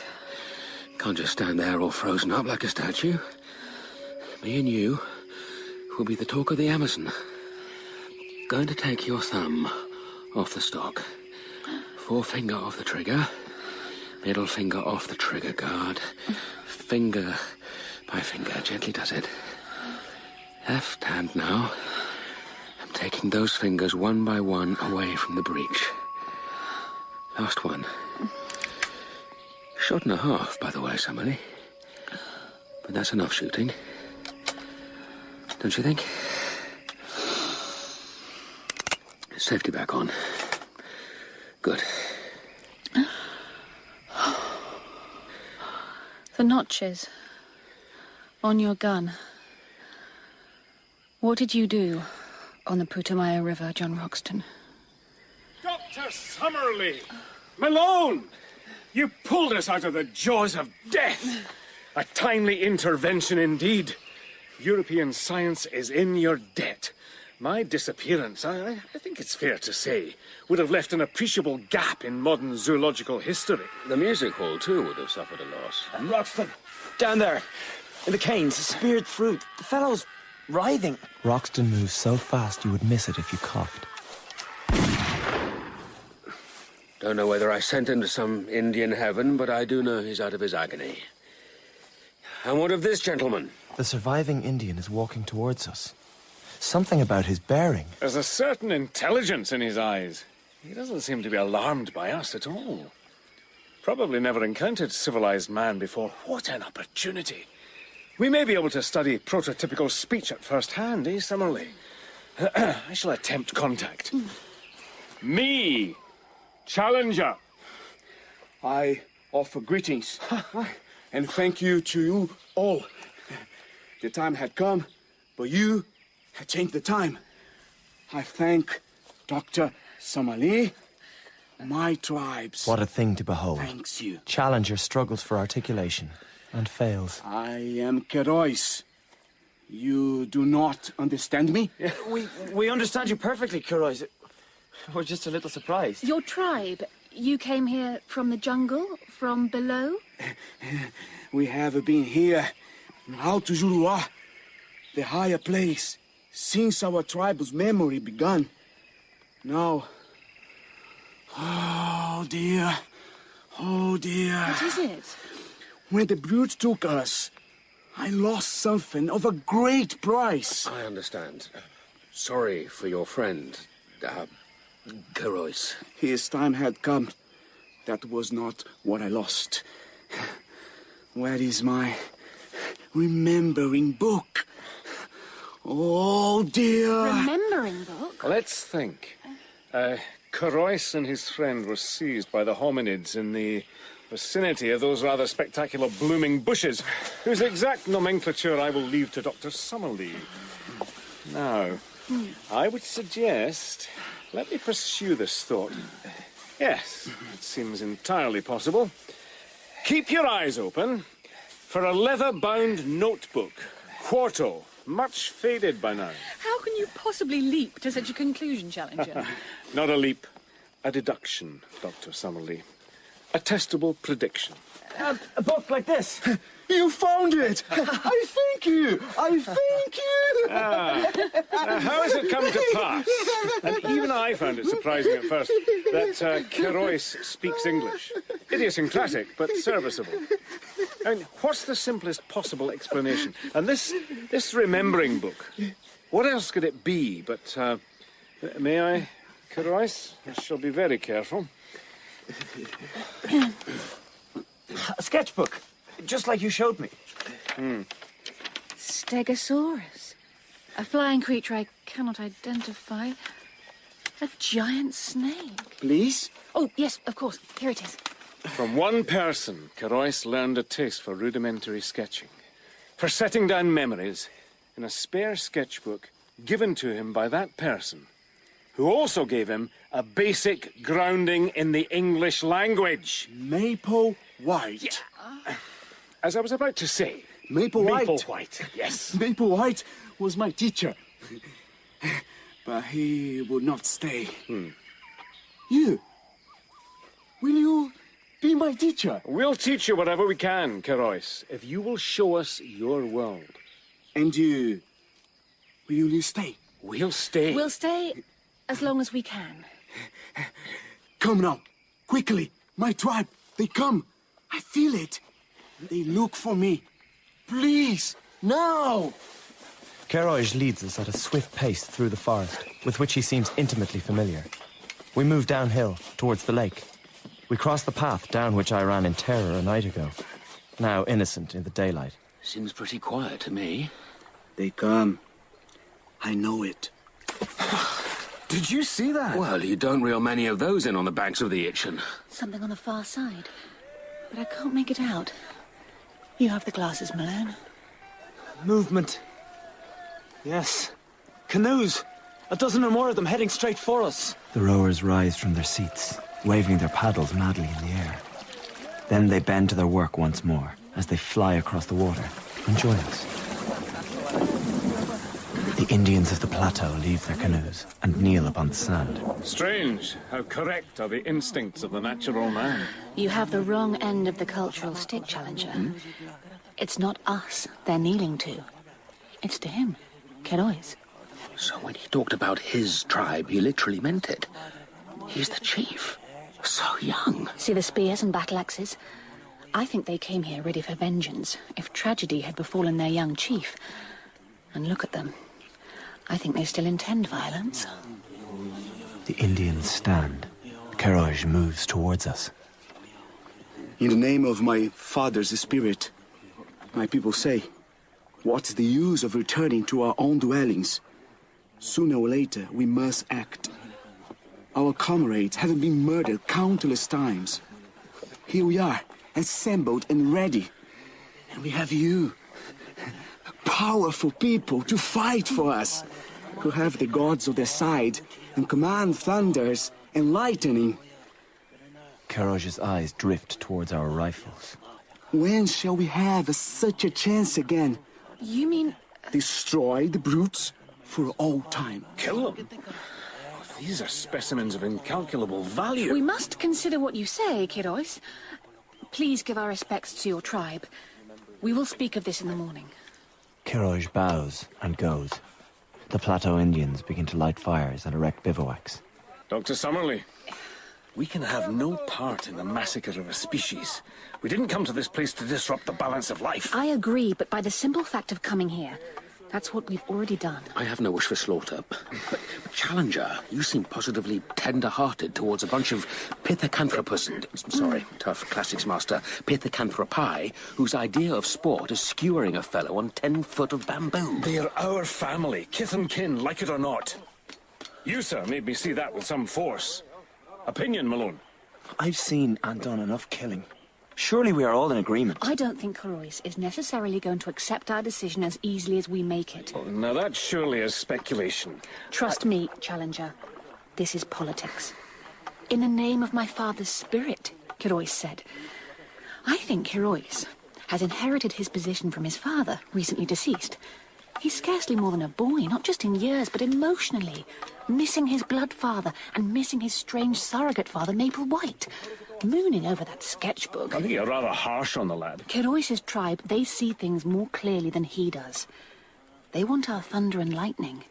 Can't just stand there all frozen up like a statue. Me and you will be the talk of the Amazon. Going to take your thumb off the stock. Forefinger off the trigger. Middle finger off the trigger guard. Finger by finger. Gently does it. Left hand now. I'm taking those fingers one by one away from the breech. Last one. Shot and a half, by the way, Summerly. But that's enough shooting. Don't you think? Safety back on. Good. The notches on your gun. What did you do on the Putumayo River, John Roxton? Dr. Summerly! Malone! You pulled us out of the jaws of death! A timely intervention indeed. European science is in your debt. My disappearance, I think it's fair to say, would have left an appreciable gap in modern zoological history. The music hall, too, would have suffered a loss. And Roxton, down there, in the canes, speared through. The fellow's writhing. Roxton moves so fast you would miss it if you coughed. Don't know whether I sent him to some Indian heaven, but I do know he's out of his agony. And what of this gentleman? The surviving Indian is walking towards us. Something about his bearing. There's a certain intelligence in his eyes. He doesn't seem to be alarmed by us at all. Probably never encountered civilized man before. What an opportunity. We may be able to study prototypical speech at first hand, eh, Summerlee? I shall attempt contact. Me, Challenger. I offer greetings, and thank you to you all. The time had come, but you had changed the time. I thank Dr. Summerlee, my tribes. What a thing to behold. Thanks you. Challenger struggles for articulation and fails. I am Kerois. You do not understand me? Yeah, we understand you perfectly, Kerois. We're just a little surprised. Your tribe, you came here from the jungle, from below? We have been here, out to Julua, the higher place, since our tribe's memory began. Now, oh dear, oh dear. What is it? When the brute took us, I lost something of a great price. I understand. Sorry for your friend, Kerois. His time had come. That was not what I lost. Where is my remembering book? Oh, dear. Remembering book? Let's think. Kerois and his friend were seized by the hominids in the vicinity of those rather spectacular blooming bushes, whose exact nomenclature I will leave to Dr. Summerlee. Now, I would suggest, let me pursue this thought. Yes, it seems entirely possible. Keep your eyes open for a leather-bound notebook, quarto, much faded by now. How can you possibly leap to such a conclusion, Challenger? Not a leap, a deduction, Dr. Summerlee. A testable prediction. A book like this. You found it! I thank you! I thank you! Now, how has it come to pass? And even I found it surprising at first that Kerois speaks English. Idiosyncratic, but serviceable. I mean, what's the simplest possible explanation? And this remembering book, what else could it be but... may I, Kerois? I shall be very careful. A sketchbook, just like you showed me. Stegosaurus. A flying creature I cannot identify. A giant snake. Please? Oh, yes, of course. Here it is. From one person, Kerois learned a taste for rudimentary sketching, for setting down memories in a spare sketchbook given to him by that person, who also gave him a basic grounding in the English language. Maple White. Yeah. As I was about to say... Maple White, yes. Maple White was my teacher. But he would not stay. You? Will you be my teacher? We'll teach you whatever we can, Kerois, if you will show us your world. And you... will you stay? We'll stay. We'll stay as long as we can. Come now, quickly. My tribe, they come. I feel it. They look for me. Please, now! Kerois leads us at a swift pace through the forest, with which he seems intimately familiar. We move downhill, towards the lake. We cross the path down which I ran in terror a night ago, now innocent in the daylight. Seems pretty quiet to me. They come. I know it. Did you see that? Well, you don't reel many of those in on the banks of the Itchen. Something on the far side. But I can't make it out. You have the glasses, Malone. Movement. Yes. Canoes. A dozen or more of them heading straight for us. The rowers rise from their seats, waving their paddles madly in the air. Then they bend to their work once more, as they fly across the water and join us. The Indians of the plateau leave their canoes and kneel upon the sand. Strange how correct are the instincts of the natural man. You have the wrong end of the cultural stick, Challenger. It's not us they're kneeling to. It's to him, Kerois. So when he talked about his tribe, he literally meant it. He's the chief. So young. See the spears and battle axes? I think they came here ready for vengeance if tragedy had befallen their young chief. And look at them. I think they still intend violence. The Indians stand. Keroj moves towards us. In the name of my father's spirit, my people say, what's the use of returning to our own dwellings? Sooner or later, we must act. Our comrades have been murdered countless times. Here we are, assembled and ready. And we have you, powerful people, to fight for us, who have the gods on their side and command thunders and lightning. Keroj's eyes drift towards our rifles. When shall we have such a chance again? You mean... Destroy the brutes for all time. Kill them? These are specimens of incalculable value. We must consider what you say, Kirois. Please give our respects to your tribe. We will speak of this in the morning. Keroj bows and goes. The Plateau Indians begin to light fires and erect bivouacs. Dr. Summerlee. We can have no part in the massacre of a species. We didn't come to this place to disrupt the balance of life. I agree, but by the simple fact of coming here, that's what we've already done. I have no wish for slaughter. But Challenger, you seem positively tender-hearted towards a bunch of tough classics master, pithecanthropi, whose idea of sport is skewering a fellow on 10 foot of bamboo. They're our family, kith and kin, like it or not. You, sir, made me see that with some force. Opinion, Malone? I've seen and done enough killing. Surely we are all in agreement. I don't think Kirois is necessarily going to accept our decision as easily as we make it. Well, now that surely is speculation. Trust me, Challenger. This is politics. In the name of my father's spirit, Kirois said. I think Kirois has inherited his position from his father, recently deceased. He's scarcely more than a boy, not just in years, but emotionally. Missing his blood father and missing his strange surrogate father, Maple White. Mooning over that sketchbook. I think you're rather harsh on the lad. Kirois' tribe, they see things more clearly than he does. They want our thunder and lightning.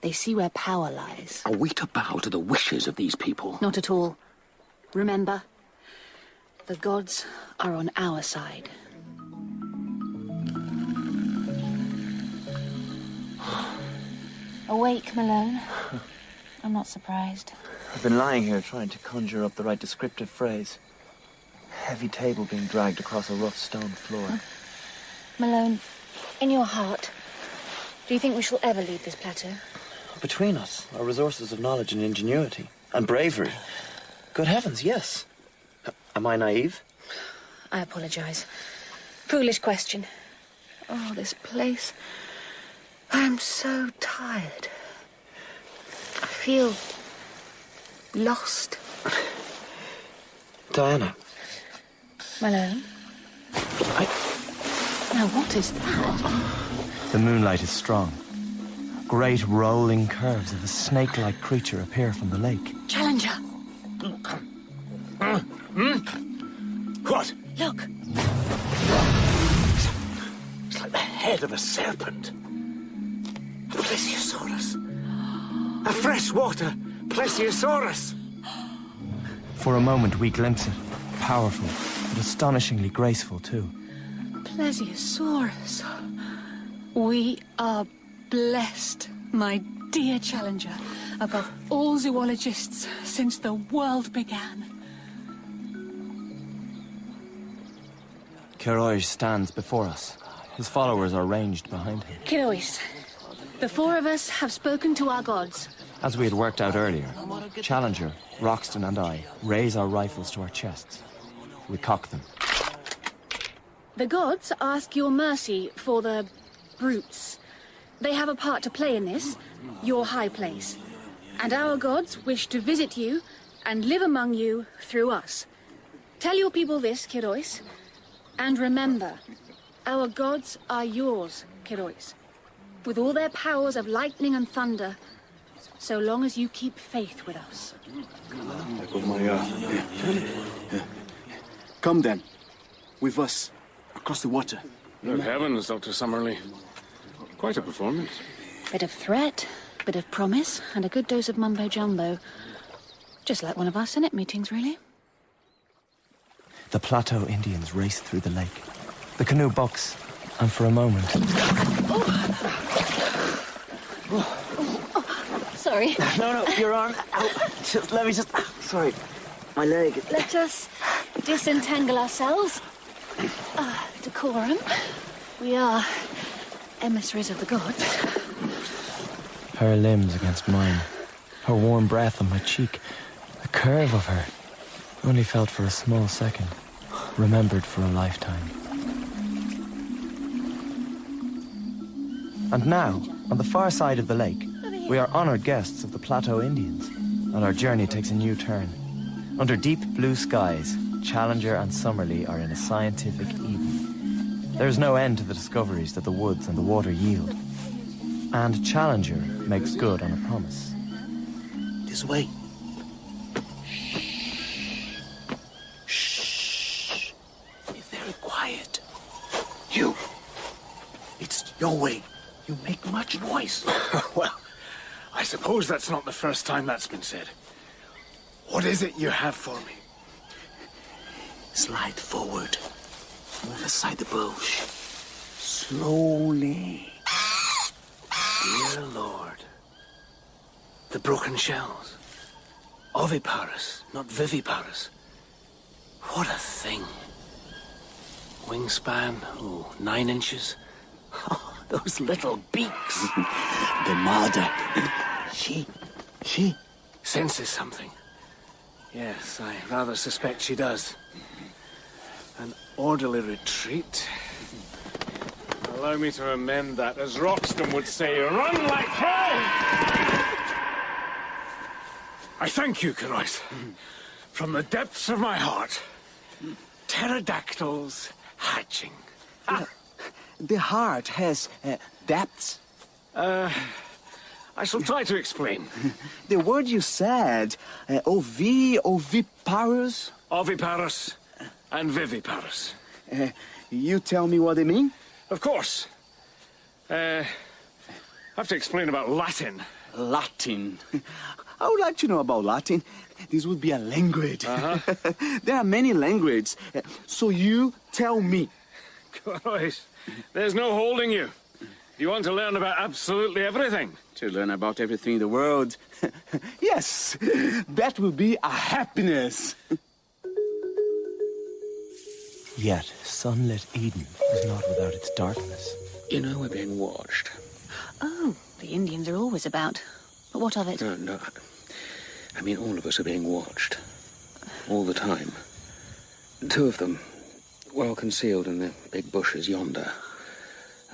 They see where power lies. Are we to bow to the wishes of these people? Not at all. Remember, the gods are on our side. Awake, Malone. I'm not surprised. I've been lying here trying to conjure up the right descriptive phrase. Heavy table being dragged across a rough stone floor. Malone, in your heart, do you think we shall ever leave this plateau? Between us, our resources of knowledge and ingenuity, and bravery. Good heavens, yes. Am I naive? I apologize. Foolish question. Oh, this place. I'm so tired. I feel lost. Diana. Malone? Now, what is that? The moonlight is strong. Great rolling curves of a snake-like creature appear from the lake. Challenger! What? Look! It's like the head of a serpent. A plesiosaurus. A freshwater plesiosaurus. For a moment, we glimpse it. Powerful, but astonishingly graceful, too. Plesiosaurus. We are blessed, my dear Challenger, above all zoologists since the world began. Keroj stands before us. His followers are ranged behind him. Kirois, the four of us have spoken to our gods. As we had worked out earlier, Challenger, Roxton and I raise our rifles to our chests. We cock them. The gods ask your mercy for the brutes. They have a part to play in this, your high place. And our gods wish to visit you and live among you through us. Tell your people this, Kirois. And remember, our gods are yours, Kirois. With all their powers of lightning and thunder, so long as you keep faith with us. Come then, with us, across the water. Good heavens, Dr. Summerlee. Quite a performance. Bit of threat, bit of promise, and a good dose of mumbo-jumbo. Just like one of our Senate meetings, really. The Plateau Indians race through the lake. The canoe bucks, and for a moment... Sorry. No, your arm. Ow. Let me just... Sorry. My leg. Let us disentangle ourselves. Decorum. We are emissaries of the gods. Her limbs against mine. Her warm breath on my cheek. The curve of her. Only felt for a small second. Remembered for a lifetime. And now, on the far side of the lake, we are honored guests of the Plateau Indians, and our journey takes a new turn. Under deep blue skies, Challenger and Summerlee are in a scientific Eden. There is no end to the discoveries that the woods and the water yield. And Challenger makes good on a promise. This way. Be very quiet. You. It's your way. You make much noise. Well, I suppose that's not the first time that's been said. What is it you have for me? Slide forward. Move aside the bush. Slowly. Dear Lord. The broken shells. Oviparous, not viviparous. What a thing. Wingspan, 9 inches. Oh, those little beaks. The mother. She senses something. Yes, I rather suspect she does. An orderly retreat. Allow me to amend that. As Roxton would say, run like hell! I thank you, Kerois. From the depths of my heart. Pterodactyls hatching. The heart has depths. I shall try to explain. The word you said, oviparous? Oviparous and viviparous. You tell me what they mean? Of course. I have to explain about Latin. Latin. I would like to know about Latin. This would be a language. There are many languages. So you tell me. Christ, there's no holding you. You want to learn about absolutely everything? To learn about everything in the world? Yes, that will be a happiness. Yet, sunlit Eden is not without its darkness. You know we're being watched. Oh, the Indians are always about. But what of it? No. I mean, all of us are being watched. All the time. 2 of them, well concealed in the big bushes yonder.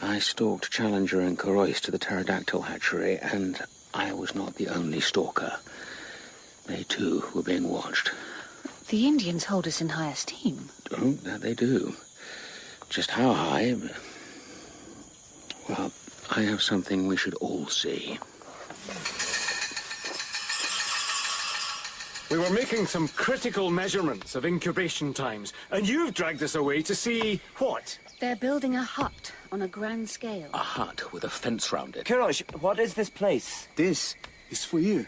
I stalked Challenger and Kerois to the pterodactyl hatchery, and I was not the only stalker. They, too, were being watched. The Indians hold us in high esteem. Oh, that they do. Just how high? Well, I have something we should all see. We were making some critical measurements of incubation times, and you've dragged us away to see what? They're building a hut on a grand scale. A hut with a fence round it. Kerois, what is this place? This is for you.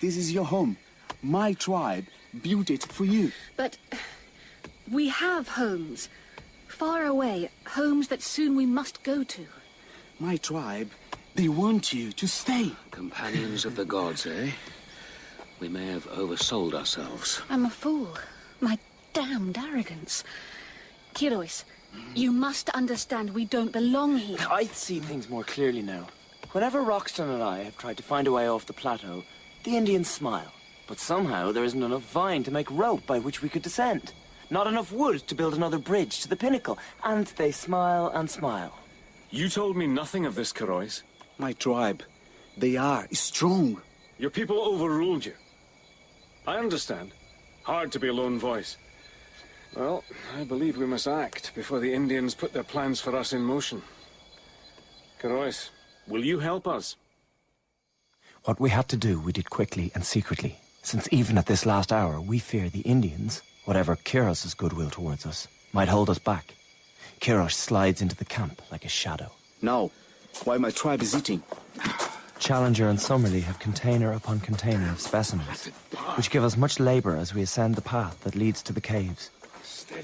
This is your home. My tribe built it for you. But we have homes. Far away, homes that soon we must go to. My tribe, they want you to stay. Companions of the gods, eh? We may have oversold ourselves. I'm a fool. My damned arrogance. Kerois, you must understand we don't belong here. I see things more clearly now. Whenever Roxton and I have tried to find a way off the plateau, the Indians smile. But somehow there isn't enough vine to make rope by which we could descend. Not enough wood to build another bridge to the pinnacle. And they smile and smile. You told me nothing of this, Kerois. My tribe, they are strong. Your people overruled you. I understand. Hard to be a lone voice. Well, I believe we must act before the Indians put their plans for us in motion. Kerois, will you help us? What we had to do, we did quickly and secretly, since even at this last hour, we fear the Indians, whatever Kerois' goodwill towards us, might hold us back. Kerois slides into the camp like a shadow. Now, while my tribe is eating. Challenger and Summerlee have container upon container of specimens, which give us much labour as we ascend the path that leads to the caves.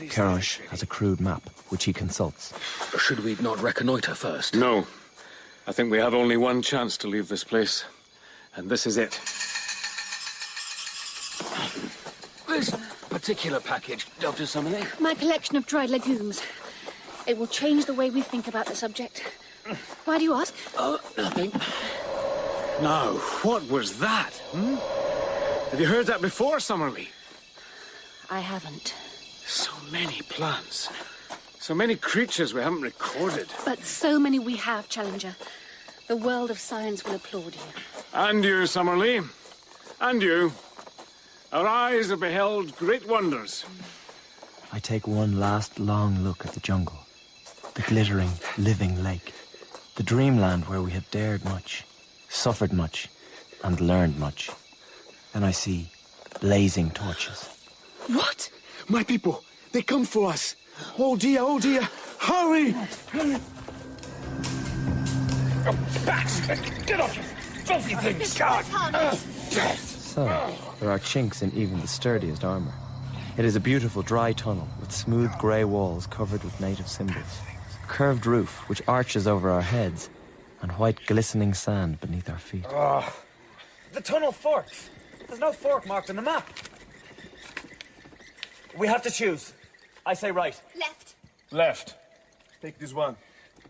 Kerois has a crude map, which he consults. Should we not reconnoitre first? No. I think we have only one chance to leave this place. And this is it. This particular package, Dr. Summerlee. My collection of dried legumes. It will change the way we think about the subject. Why do you ask? Oh, nothing. Now, what was that? Have you heard that before, Summerlee? I haven't. So many plants. So many creatures we haven't recorded. But so many we have, Challenger. The world of science will applaud you. And you, Summerlee. And you. Our eyes have beheld great wonders. I take one last long look at the jungle. The glittering, living lake. The dreamland where we had dared much, suffered much, and learned much. Then I see blazing torches. What? My people, they come for us. Oh dear, hurry! Bats! Get off, you filthy things! God! So, there are chinks in even the sturdiest armor. It is a beautiful dry tunnel with smooth grey walls covered with native symbols. Curved roof which arches over our heads, and white glistening sand beneath our feet. Oh, the tunnel forks. There's no fork marked on the map. We have to choose. I say right. Left. Left. Take this one.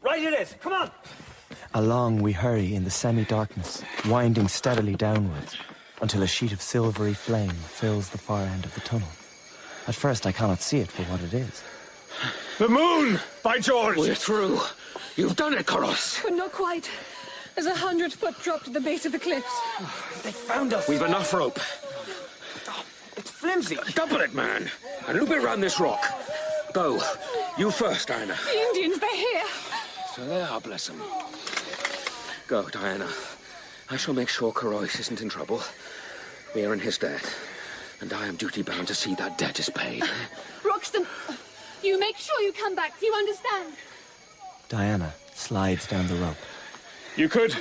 Right it is. Come on. Along we hurry in the semi-darkness, winding steadily downwards, until a sheet of silvery flame fills the far end of the tunnel. At first I cannot see it for what it is. The moon! By George! We're through. You've done it, Koros. But not quite. There's 100-foot drop to the base of the cliffs. They found us. We've enough rope. It's flimsy. Double it, man. And loop it around this rock. Go. You first, Diana. The Indians, they're here. So they are, bless them. Go, Diana. I shall make sure Koros isn't in trouble. We are in his debt. And I am duty-bound to see that debt is paid. Roxton, you make sure you come back. Do you understand? Diana slides down the rope. You could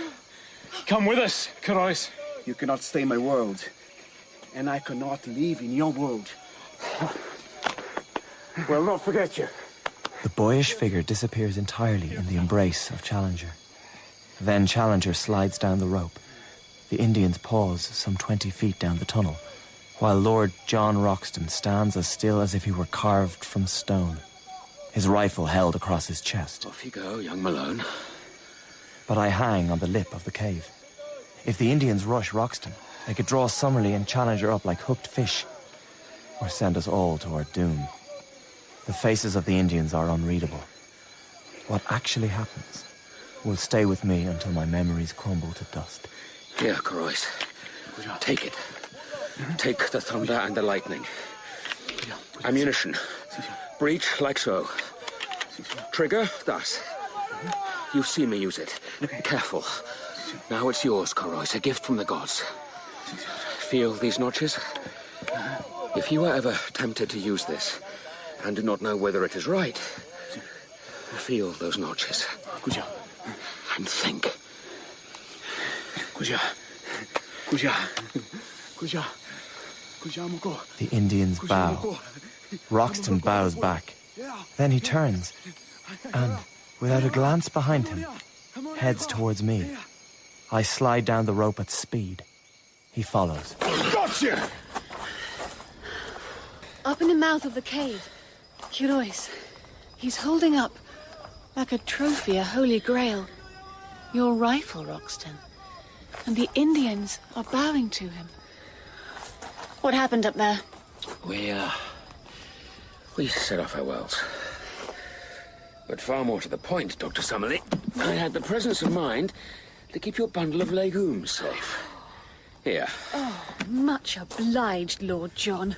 come with us, Koros. You cannot stay in my world, and I cannot live in your world. We'll not forget you. The boyish figure disappears entirely in the embrace of Challenger. Then Challenger slides down the rope. The Indians pause some 20 feet down the tunnel, while Lord John Roxton stands as still as if he were carved from stone, his rifle held across his chest. Off you go, young Malone. But I hang on the lip of the cave. If the Indians rush Roxton, they could draw Summerlee and Challenger up like hooked fish, or send us all to our doom. The faces of the Indians are unreadable. What actually happens will stay with me until my memories crumble to dust. Here, Koros. Take it. Take the thunder and the lightning. Ammunition. Breech like so. Trigger, thus. You see me use it. Careful. Now it's yours, Koros, a gift from the gods. Feel these notches? If you are ever tempted to use this, and do not know whether it is right, feel those notches. And think. The Indians bow. Roxton bows back. Then he turns, and, without a glance behind him, heads towards me. I slide down the rope at speed. He follows. Gotcha! Up in the mouth of the cave, Kurois, he's holding up, like a trophy, a holy grail, your rifle, Roxton. And the Indians are bowing to him. What happened up there? We set off our wells. But far more to the point, Dr. Summerlee, I had the presence of mind to keep your bundle of legumes safe. Here. Oh, much obliged, Lord John.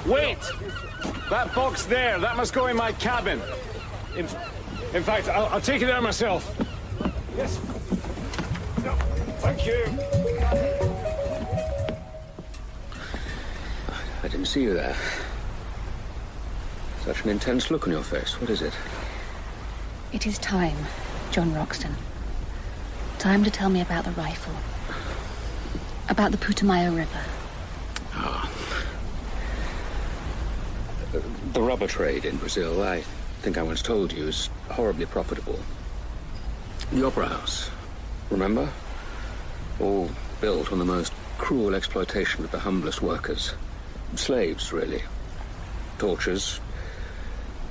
Wait! That box there, that must go in my cabin. In fact, I'll take it there myself. Yes. No, thank you. I didn't see you there. Such an intense look on your face. What is it? It is time, John Roxton. Time to tell me about the rifle. About the Putumayo River. The rubber trade in Brazil. I think I once told you, is horribly profitable. The Opera House, remember? All built on the most cruel exploitation of the humblest workers. Slaves, really. Tortures,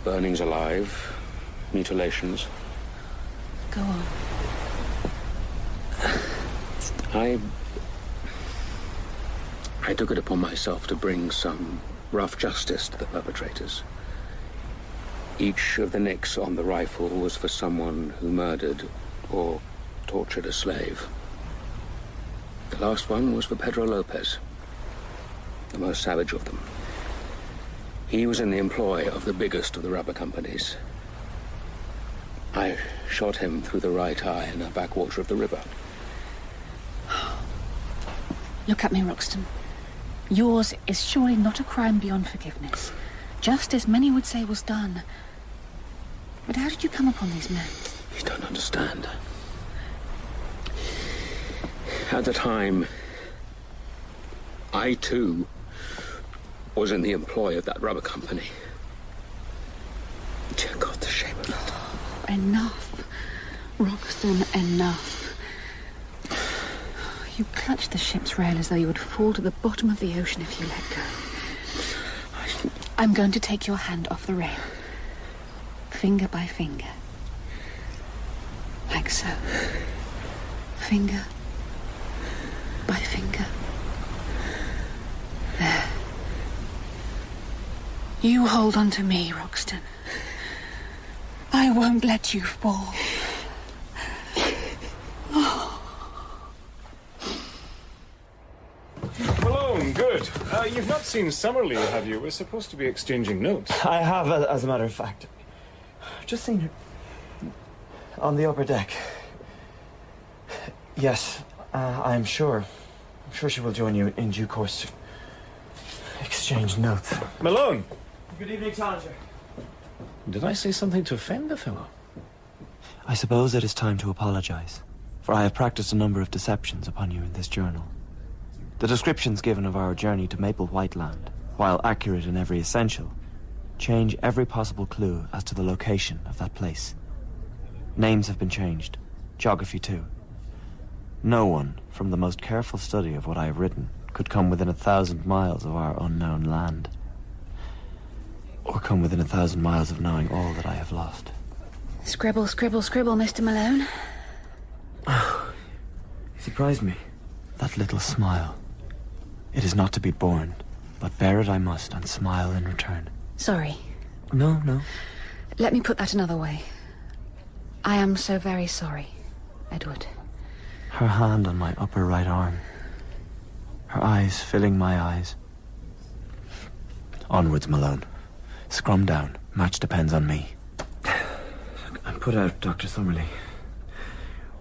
burnings alive, mutilations. Go on. I took it upon myself to bring some rough justice to the perpetrators. Each of the nicks on the rifle was for someone who murdered or tortured a slave. The last one was for Pedro Lopez, the most savage of them. He was in the employ of the biggest of the rubber companies. I shot him through the right eye in a backwater of the river. Look at me, Roxton. Yours is surely not a crime beyond forgiveness. Just as many would say was done. But how did you come upon these men? You don't understand. At the time, I too was in the employ of that rubber company. Dear God, the shame of it. Enough. Roxton, enough. You clutched the ship's rail as though you would fall to the bottom of the ocean if you let go. I'm going to take your hand off the rail. Finger by finger. Like so. Finger by finger. There. You hold on to me, Roxton. I won't let you fall. Malone, good. You've not seen Summerlee, have you? We're supposed to be exchanging notes. I have, as a matter of fact. Just seen her on the upper deck. Yes, I'm sure. I'm sure she will join you in due course to exchange notes. Malone! Good evening, Challenger. Did I say something to offend the fellow? I suppose it is time to apologize, for I have practiced a number of deceptions upon you in this journal. The descriptions given of our journey to Maple White Land, while accurate in every essential, change every possible clue as to the location of that place. Names have been changed, geography too. No one, from the most careful study of what I have written, could come within 1,000 miles of our unknown land. Or come within 1,000 miles of knowing all that I have lost. Scribble, scribble, scribble, Mr. Malone. Oh, you surprised me. That little smile. It is not to be borne, but bear it I must and smile in return. Sorry. No. Let me put that another way. I am so very sorry, Edward. Her hand on my upper right arm. Her eyes filling my eyes. Onwards, Malone. Scrum down. Match depends on me. I'm put out, Dr. Summerlee.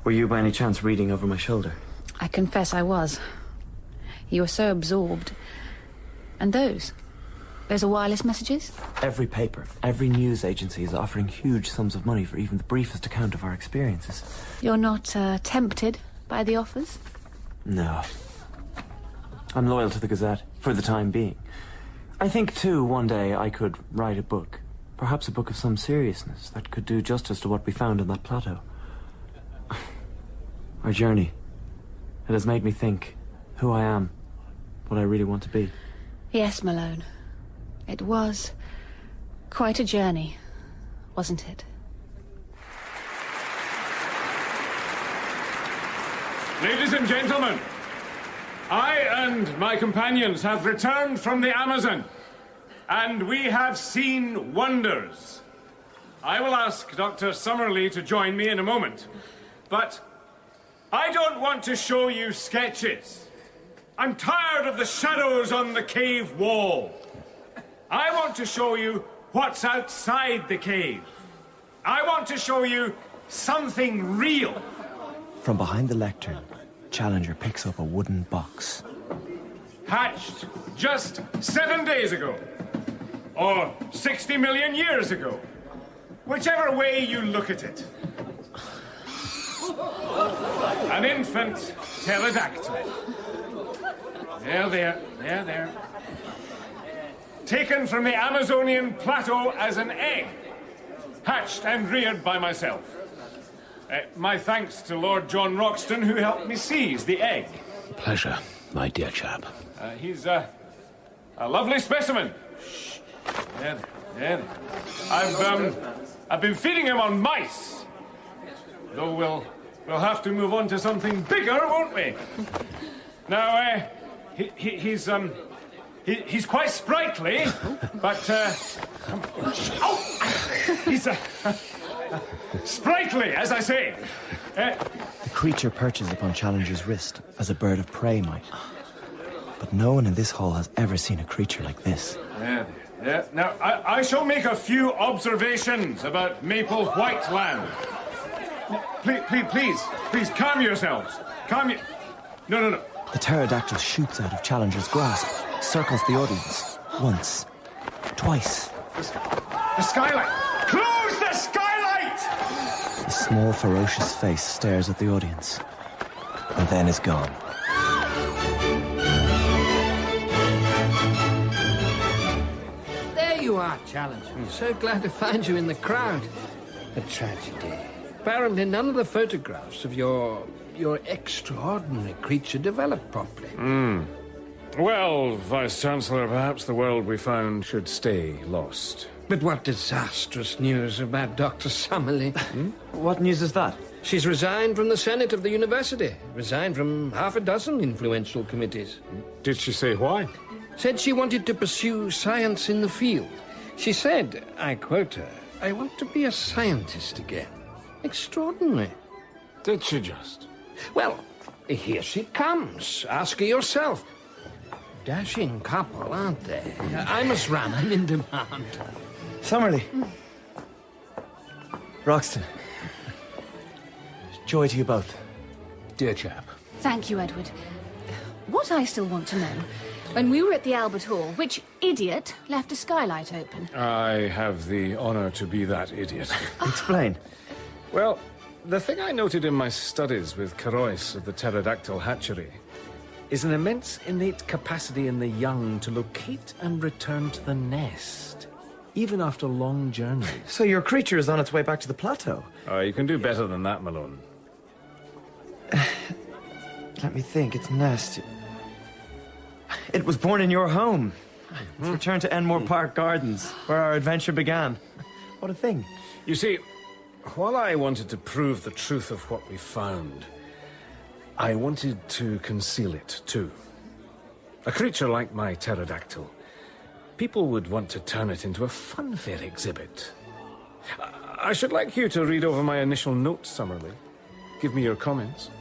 Were you by any chance reading over my shoulder? I confess I was. You were so absorbed. And those are wireless messages? Every paper, every news agency is offering huge sums of money for even the briefest account of our experiences. You're not tempted by the offers? No. I'm loyal to the Gazette, for the time being. I think, too, one day I could write a book. Perhaps a book of some seriousness that could do justice to what we found in that plateau. Our journey. It has made me think who I am, what I really want to be. Yes, Malone. It was quite a journey, wasn't it? Ladies and gentlemen, I and my companions have returned from the Amazon, and we have seen wonders. I will ask Dr. Summerlee to join me in a moment, but I don't want to show you sketches. I'm tired of the shadows on the cave wall. I want to show you what's outside the cave. I want to show you something real. From behind the lectern, Challenger picks up a wooden box. Hatched just 7 days ago. Or 60 million years ago. Whichever way you look at it. An infant pterodactyl. There. Taken from the Amazonian plateau as an egg. hatched and reared by myself. My thanks to Lord John Roxton, who helped me seize the egg. Pleasure, my dear chap. He's a lovely specimen. There. I've been feeding him on mice. Though we'll have to move on to something bigger, won't we? Now, he's quite sprightly, but he's sprightly, as I say. The creature perches upon Challenger's wrist as a bird of prey might. But no one in this hall has ever seen a creature like this. Yeah. Now, I shall make a few observations about Maple White Land. Please, calm yourselves. No. The pterodactyl shoots out of Challenger's grasp, circles the audience. Once. Twice. The skylight! Close the skylight! The small, ferocious face stares at the audience. And then is gone. There you are, Challenger. So glad to find you in the crowd. A tragedy. Apparently none of the photographs of your extraordinary creature developed properly. Well, Vice-Chancellor, perhaps the world we found should stay lost. But what disastrous news about Dr. Summerlee. What news is that? She's resigned from the Senate of the university. Resigned from half a dozen influential committees. Did she say why? Said she wanted to pursue science in the field. She said, I quote her, "I want to be a scientist again." Extraordinary. Did she just? Well, here she comes. Ask her yourself. Dashing couple, aren't they? I must run. I'm in demand. Summerlee. Roxton. Joy to you both. Dear chap. Thank you, Edward. What I still want to know, when we were at the Albert Hall, which idiot left a skylight open? I have the honor to be that idiot. Explain. Well, the thing I noted in my studies with Caroyce of the pterodactyl hatchery is an immense innate capacity in the young to locate and return to the nest, even after long journeys. So your creature is on its way back to the plateau? Oh, you can do better than that, Malone. Let me think, its nest. It was born in your home. It's returned to Enmore Park Gardens, where our adventure began. What a thing. You see, while I wanted to prove the truth of what we found, I wanted to conceal it, too. A creature like my pterodactyl, people would want to turn it into a funfair exhibit. I should like you to read over my initial notes, Summerlee. Give me your comments.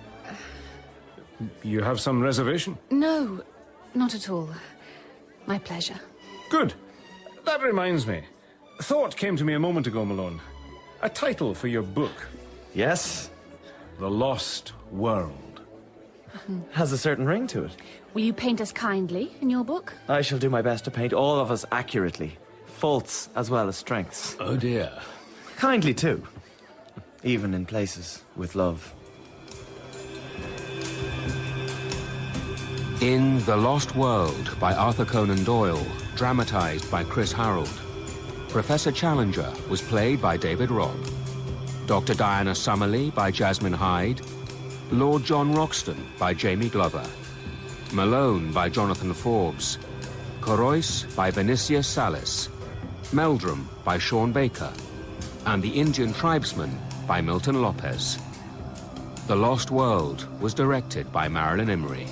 You have some reservation? No, not at all. My pleasure. Good. That reminds me. A thought came to me a moment ago, Malone. A title for your book. Yes? The Lost World. Has a certain ring to it. Will you paint us kindly in your book? I shall do my best to paint all of us accurately. Faults as well as strengths. Oh dear. Kindly, too. Even in places with love. In The Lost World by Arthur Conan Doyle, dramatized by Chris Harold, Professor Challenger was played by David Robb, Dr. Diana Summerlee by Jasmine Hyde, Lord John Roxton by Jamie Glover, Malone by Jonathan Forbes, Caroyce by Benicia Salis, Meldrum by Sean Baker, and The Indian Tribesman by Milton Lopez. The Lost World was directed by Marilyn Emery.